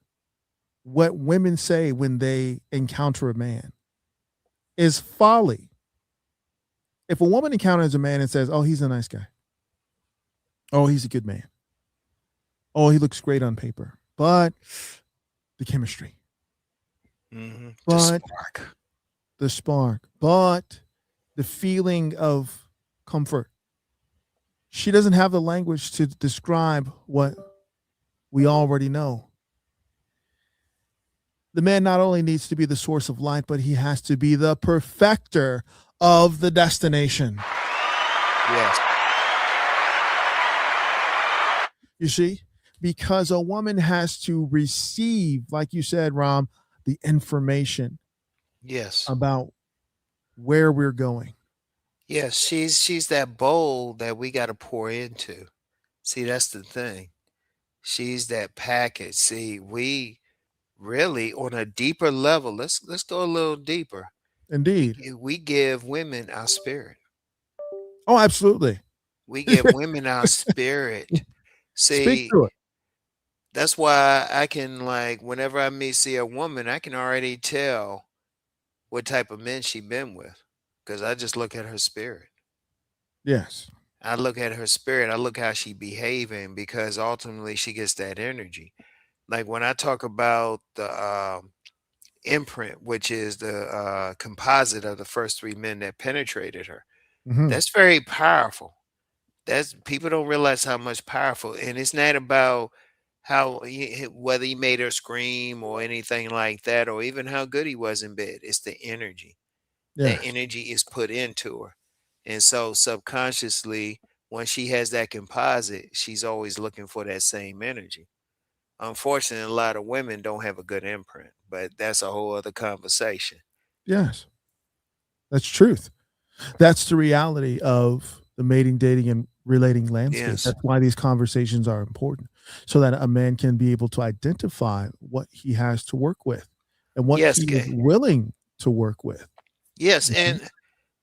what women say when they encounter a man is folly. If a woman encounters a man and says, "Oh, he's a nice guy. Oh, he's a good man. Oh, he looks great on paper," but the chemistry, The but spark. the spark, but the feeling of comfort. She doesn't have the language to describe what we already know. The man not only needs to be the source of light, but he has to be the perfecter of the destination. Yes. You see? Because a woman has to receive, like you said, Ram, the information Yes. about where we're going. Yes. She's that bowl that we got to pour into. See, that's the thing. She's that package. See, we really on a deeper level. Let's go a little deeper. Indeed. We give women our spirit. Oh, absolutely. We give women our spirit. Speak See, to it. that's why I can like whenever see a woman, I can already tell what type of men she been with because I just look at her spirit. Yes. I look at her spirit. I look how she behaving because ultimately she gets that energy. Like when I talk about the imprint, which is the composite of the first three men that penetrated her, Mhm. that's very powerful. That's people don't realize how much powerful, and it's not about whether he made her scream or anything like that, or even how good he was in bed. It's the energy. That Yes. energy is put into her, and so subconsciously, when she has that composite, she's always looking for that same energy. Unfortunately, a lot of women don't have a good imprint, but that's a whole other conversation. Yes. That's truth. That's the reality of the mating, dating, and relating landscape. Yes. That's why these conversations are important, so that a man can be able to identify what he has to work with and what Yes. he is willing to work with. Yes. Mhm. And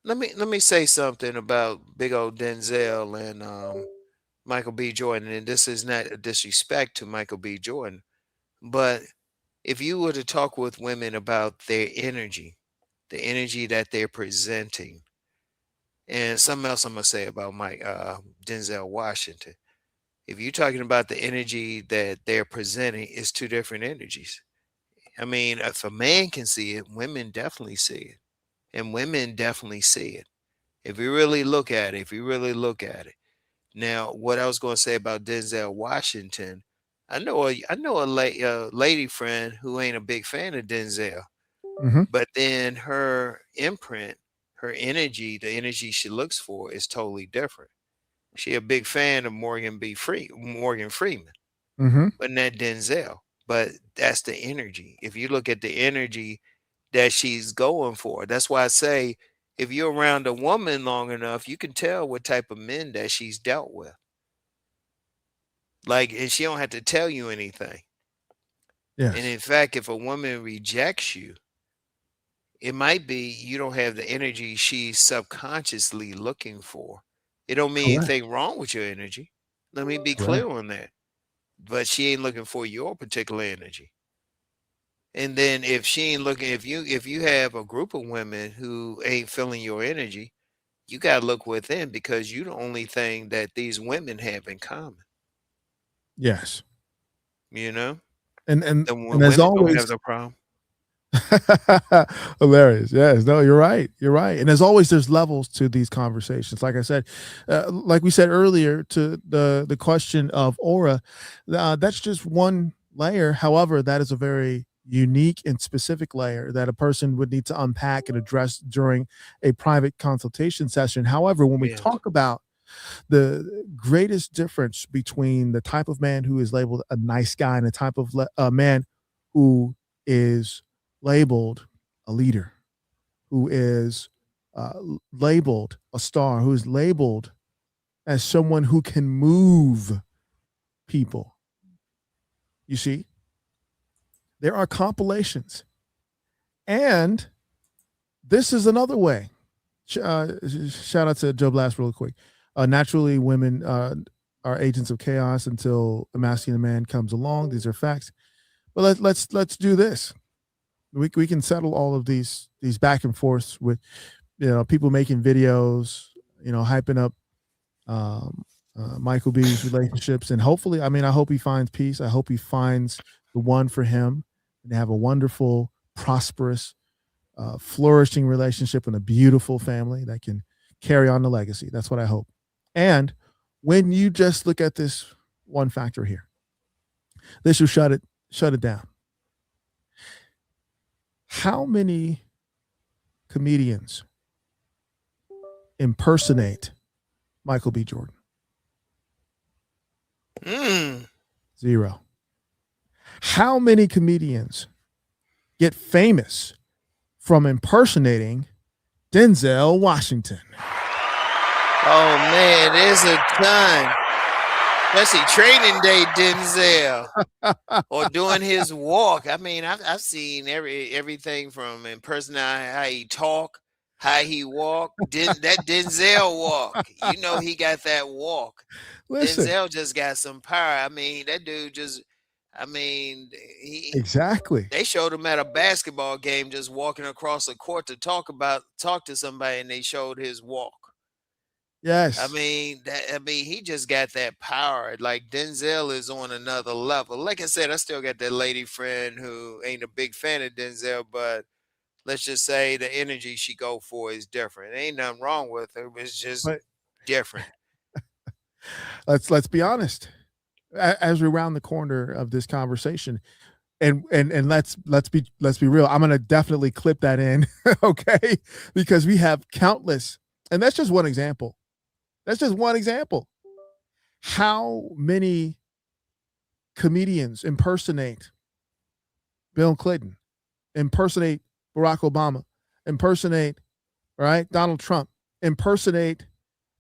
let me say something about big old Denzel and Michael B. Jordan. And this is not a disrespect to Michael B. Jordan, but if you were to talk with women about their energy, the energy that they're presenting, and something else I'm gonna say about Mike Denzel Washington. If you're talking about the energy that they're presenting, it's two different energies. I mean, if a man can see it, women definitely see it, and women definitely see it. If you really look at it, if you really look at it. Now, what I was going to say about Denzel Washington, I know a lady friend who ain't a big fan of Denzel, Mhm. but then her imprint, her energy, the energy she looks for is totally different. She a big fan of Morgan Freeman, Mhm. but not Denzel. But that's the energy. If you look at the energy that she's going for, that's why I say if you're around a woman long enough, you can tell what type of men that she's dealt with. Like, and she don't have to tell you anything. And Yes. in fact, if a woman rejects you, it might be you don't have the energy she's subconsciously looking for. It don't mean Correct. anything wrong with your energy. Let me be Correct. clear on that. But she ain't looking for your particular energy. And then if she ain't looking, if you have a group of women who ain't feeling your energy, you gotta look within because you the only thing that these women have in common. Yes. You know, And and and and when as women don't have always, the problem. hilarious. Yes. No, you're right. You're right. And as always, there's levels to these conversations. Like I said, like we said earlier, to the question of aura, that's just one layer. However, that is a very unique and specific layer that a person would need to unpack and address during a private consultation session. However, when we Yes. talk about the greatest difference between the type of man who is labeled a nice guy and the type of man who is labeled a leader, who is labeled a star, who is labeled as someone who can move people. You see, there are compilations. And this is another way. Shout out to Joe Blast real quick. Naturally, women are agents of chaos until a masculine man comes along. These are facts. But let's do this. We can settle all of these back and forths with people making videos, hyping up Michael B's relationships, and hopefully, I hope he finds peace. I hope he finds the one for him, and they have a wonderful, prosperous, flourishing relationship and a beautiful family that can carry on the legacy. That's what I hope. And when you just look at this one factor here, this will shut it down. How many comedians impersonate Michael B. Jordan? Zero. How many comedians get famous from impersonating Denzel Washington? Oh man, there's a ton. Especially Training Day Denzel, or doing his walk. I've seen everything from impersonating how he talk, how he walk. That Denzel walk. He got that walk. Listen, Denzel just got some power. That dude just. He exactly. They showed him at a basketball game just walking across the court to talk to somebody, and they showed his walk. Yes. He just got that power. Like Denzel is on another level. Like I said, I still got that lady friend who ain't a big fan of Denzel, but let's just say the energy she go for is different. Ain't nothing wrong with her. It's just different. Let's be honest. As we round the corner of this conversation, and let's be real. I'm gonna definitely clip that in, okay? Because we have countless, and that's just one example. That's just one example. How many comedians impersonate Bill Clinton, impersonate Barack Obama, impersonate, right, Donald Trump, impersonate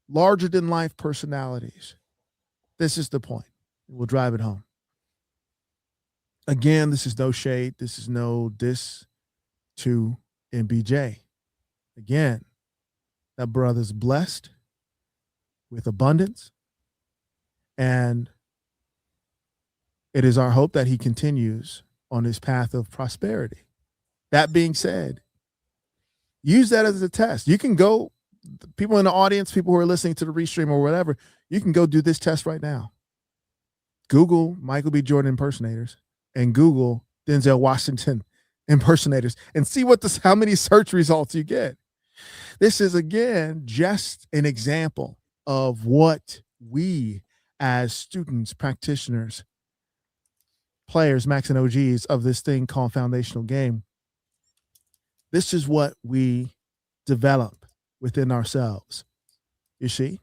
larger than life personalities? This is the point. We'll drive it home. Again, this is no shade. This is no diss to MBJ. Again, that brother's blessed with abundance, and it is our hope that he continues on his path of prosperity. That being said, use that as a test. You can go, people in the audience, people who are listening to the restream or whatever, you can go do this test right now. Google Michael B. Jordan impersonators and Google Denzel Washington impersonators and see how many search results you get. This is, again, just an example of what we as students, practitioners, players, Max and OGs of this thing called foundational game, this is what we develop within ourselves. You see?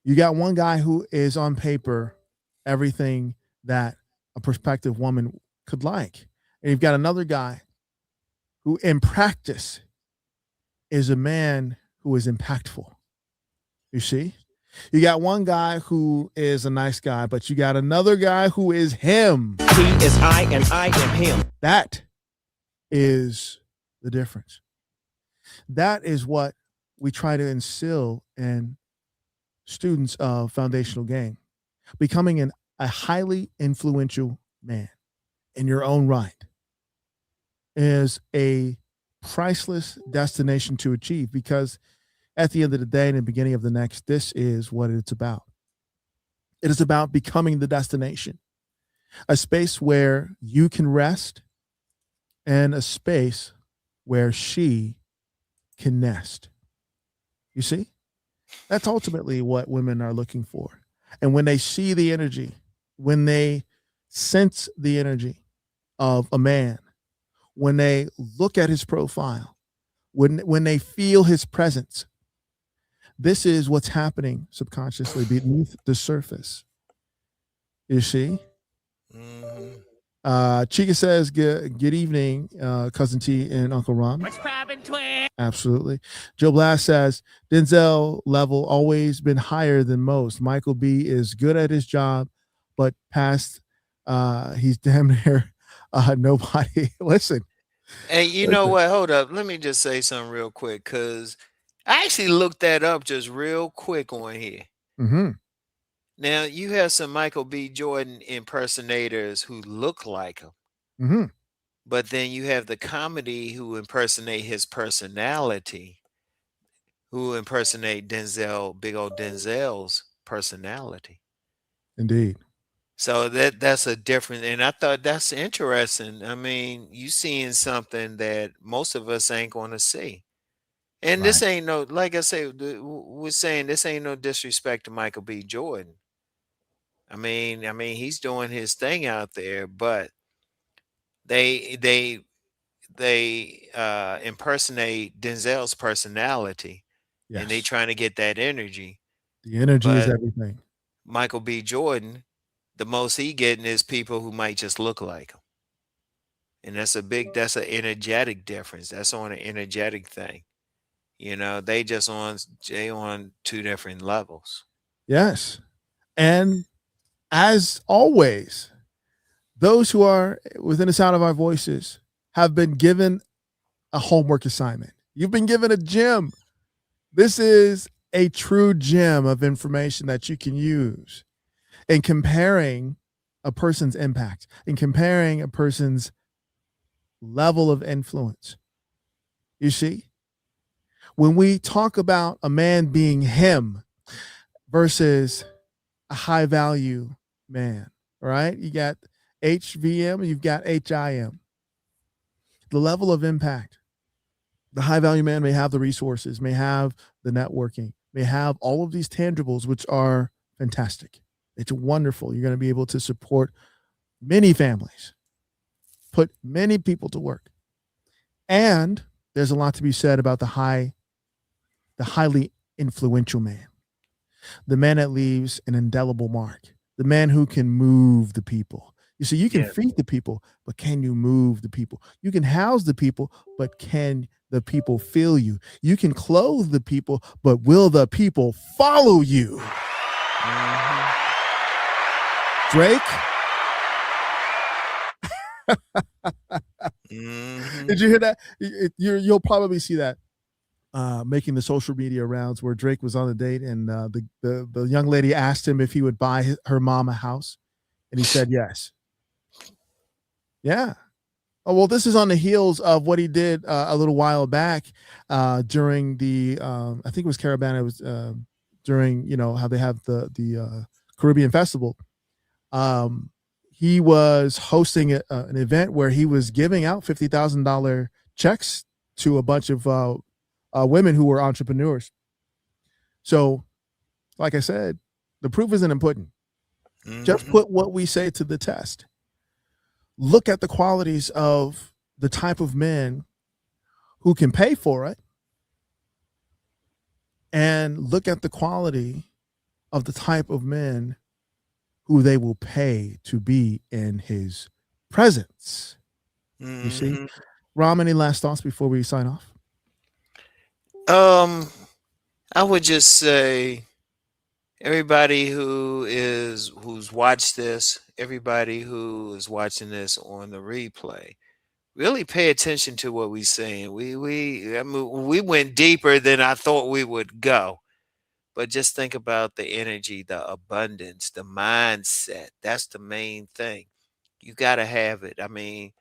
You got one guy who is on paper everything that a prospective woman could like. And you've got another guy who in practice is a man who is impactful. You see? You got one guy who is a nice guy, but you got another guy who is him. He is I and I am him. That is the difference. That is what we try to instill in students of foundational game. Becoming a highly influential man in your own right is a priceless destination to achieve, because at the end of the day and the beginning of the next, this is what it's about. It is about becoming the destination, a space where you can rest and a space where she can nest. You see? That's ultimately what women are looking for. And when they see the energy, when they sense the energy of a man, when they look at his profile, when they feel his presence, this is what's happening subconsciously beneath the surface. You see? Mm-hmm. Chica says, good evening, Cousin T and Uncle Ron. What's poppin', twin? Absolutely. Joe Blast says, Denzel level always been higher than most. Michael B is good at his job, but past, he's damn near nobody. Listen. Hey, you know what? Hold up. Let me just say something real quick, because I actually looked that up just real quick on here. Mm-hmm. Now, you have some Michael B. Jordan impersonators who look like him, Mm-hmm. but then you have the comedy who impersonate his personality, who impersonate Denzel, big old Denzel's personality. Indeed. So that's a different, and I thought that's interesting. I mean, you seeing something that most of us ain't going to see. And Right. this ain't no, like I say, we're saying this ain't no disrespect to Michael B. Jordan. I mean, he's doing his thing out there, but they they they impersonate Denzel's personality, and they Yes. trying to get that energy. The energy is But everything. Michael B. Jordan, the most he getting is people who might just look like him. And that's an energetic difference. That's on an energetic thing. They on two different levels. Yes. And as always, those who are within the sound of our voices have been given a homework assignment. You've been given a gem. This is a true gem of information that you can use in comparing a person's impact, in comparing a person's level of influence. You see, when we talk about a man being him versus a high value man, right? You got HVM, you've got HIM. The level of impact. The high value man may have the resources, may have the networking, may have all of these tangibles, which are fantastic. It's wonderful. You're going to be able to support many families, put many people to work. And there's a lot to be said about the highly influential man, the man that leaves an indelible mark, the man who can move the people. You see, you can Yeah. feed the people, but can you move the people? You can house the people, but can the people feel you? You can clothe the people, but will the people follow you? Drake, Mm-hmm. did you hear that? You'll probably see that making the social media rounds where Drake was on a date and the young lady asked him if he would buy her mom a house, and he said yes. Yeah. Oh, well, this is on the heels of what he did a little while back during the I think it was Caravana. It was during how they have the Caribbean Festival. Um, he was hosting an event where he was giving out $50,000 checks to a bunch of women who were entrepreneurs. So, like I said, the proof isn't in pudding. Just put what we say to the test. Look at the qualities of the type of men who can pay for it, and look at the quality of the type of men who they will pay to be in his presence. You see? Ram, any last thoughts before we sign off? I would just say everybody who's watched this, everybody who is watching this on the replay, really pay attention to what we're saying. We went deeper than I thought we would go. But just think about the energy, the abundance, the mindset. That's the main thing. You got to have it. I mean,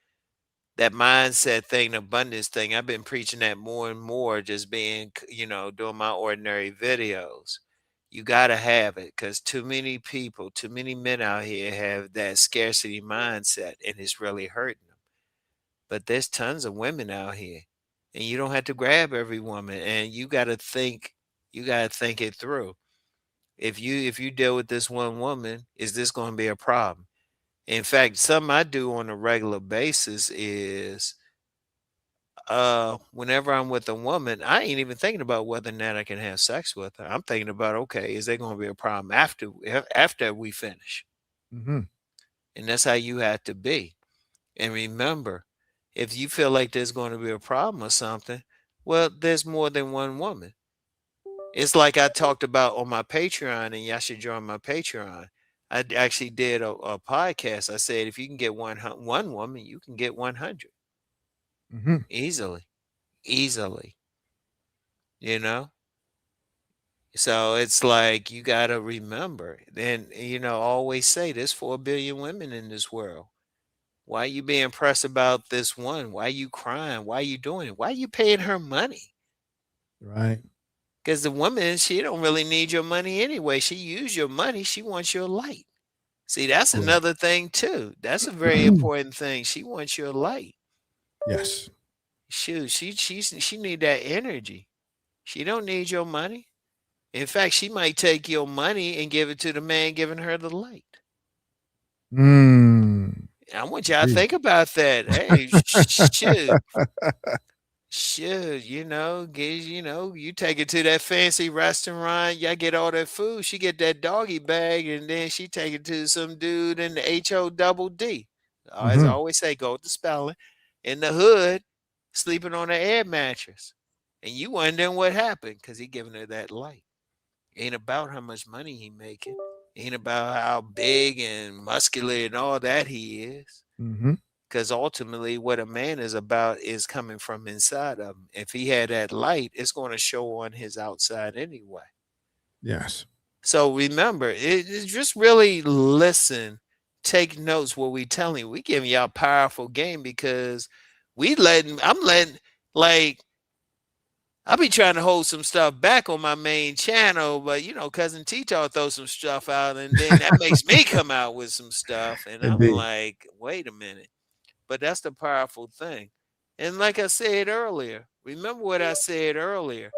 that mindset thing, the abundance thing, I've been preaching that more and more, just being, doing my ordinary videos. You got to have it, because too many people, too many men out here have that scarcity mindset, and it's really hurting them. But there's tons of women out here, and you don't have to grab every woman, and you got to think it through. If you deal with this one woman, is this going to be a problem? In fact, something I do on a regular basis is whenever I'm with a woman, I ain't even thinking about whether or not I can have sex with her. I'm thinking about, okay, is there going to be a problem after we finish? Mm-hmm. And that's how you have to be. And remember, if you feel like there's going to be a problem or something, well, there's more than one woman. It's like I talked about on my Patreon, and y'all should join my Patreon. I actually did a podcast. I said if you can get one woman, you can get 100 Mm-hmm. easily, easily. You know, so it's like you got to remember. Then always say there's 4 billion women in this world. Why you being pressed about this one? Why you crying? Why you doing it? Why you paying her money? Right. Because the woman, she don't really need your money anyway. She use your money. She wants your light. See, that's Right. another thing too. That's a very important thing. She wants your light. Yes. Shoot, she need that energy. She don't need your money. In fact, she might take your money and give it to the man giving her the light. Mm. I want y'all to think about that. Hey, shoot. Shoot, you take it to that fancy restaurant, y'all get all that food, she get that doggy bag, and then she take it to some dude in the HODD. As I always say, go with the spelling, in the hood, sleeping on an air mattress. And you wondering what happened, because he giving her that light. Ain't about how much money he making. Ain't about how big and muscular and all that he is. Mm-hmm. Because ultimately, what a man is about is coming from inside of him. If he had that light, it's going to show on his outside anyway. Yes. So remember, it's just really listen, take notes. What we telling you, we giving y'all powerful game because I'm letting, like, I be trying to hold some stuff back on my main channel, but cousin T-Taw throw some stuff out, and then that makes me come out with some stuff, and I'm Indeed. like, wait a minute. But that's the powerful thing. And like I said earlier, remember what I said earlier.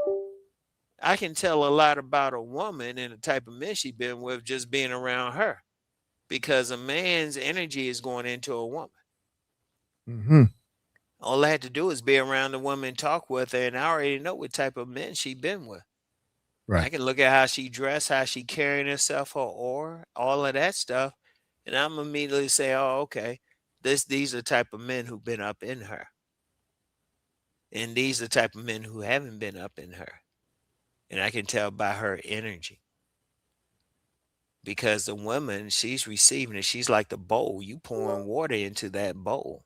I can tell a lot about a woman and the type of men she's been with just being around her. Because a man's energy is going into a woman. Mm-hmm. All I had to do is be around the woman, talk with her, and I already know what type of men she's been with. I Right. can look at how she dressed, how she carrying herself, her aura, all of that stuff. And I'm immediately say, oh, okay, these are the type of men who've been up in her. And these are the type of men who haven't been up in her. And I can tell by her energy. Because the woman, she's receiving it. She's like the bowl. You pouring water into that bowl.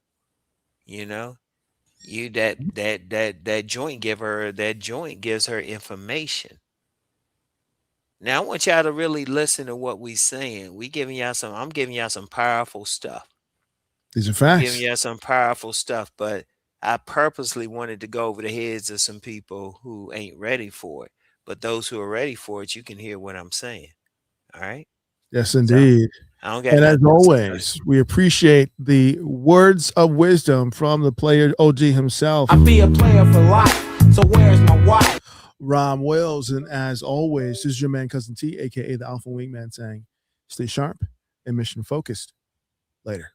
You know? That joint gives her information. Now I want y'all to really listen to what we saying. I'm giving y'all some powerful stuff. These are I'm facts. giving y'all some powerful stuff, but I purposely wanted to go over the heads of some people who ain't ready for it. But those who are ready for it, you can hear what I'm saying. All right. Yes, So indeed. I don't got And as nothing else to say. always, we appreciate the words of wisdom from the player OG himself, I be a player for life. So where's my wife? Rom Wells. And as always, this is your man, Cousin T, aka the Alpha Wingman, saying stay sharp and mission focused. Later.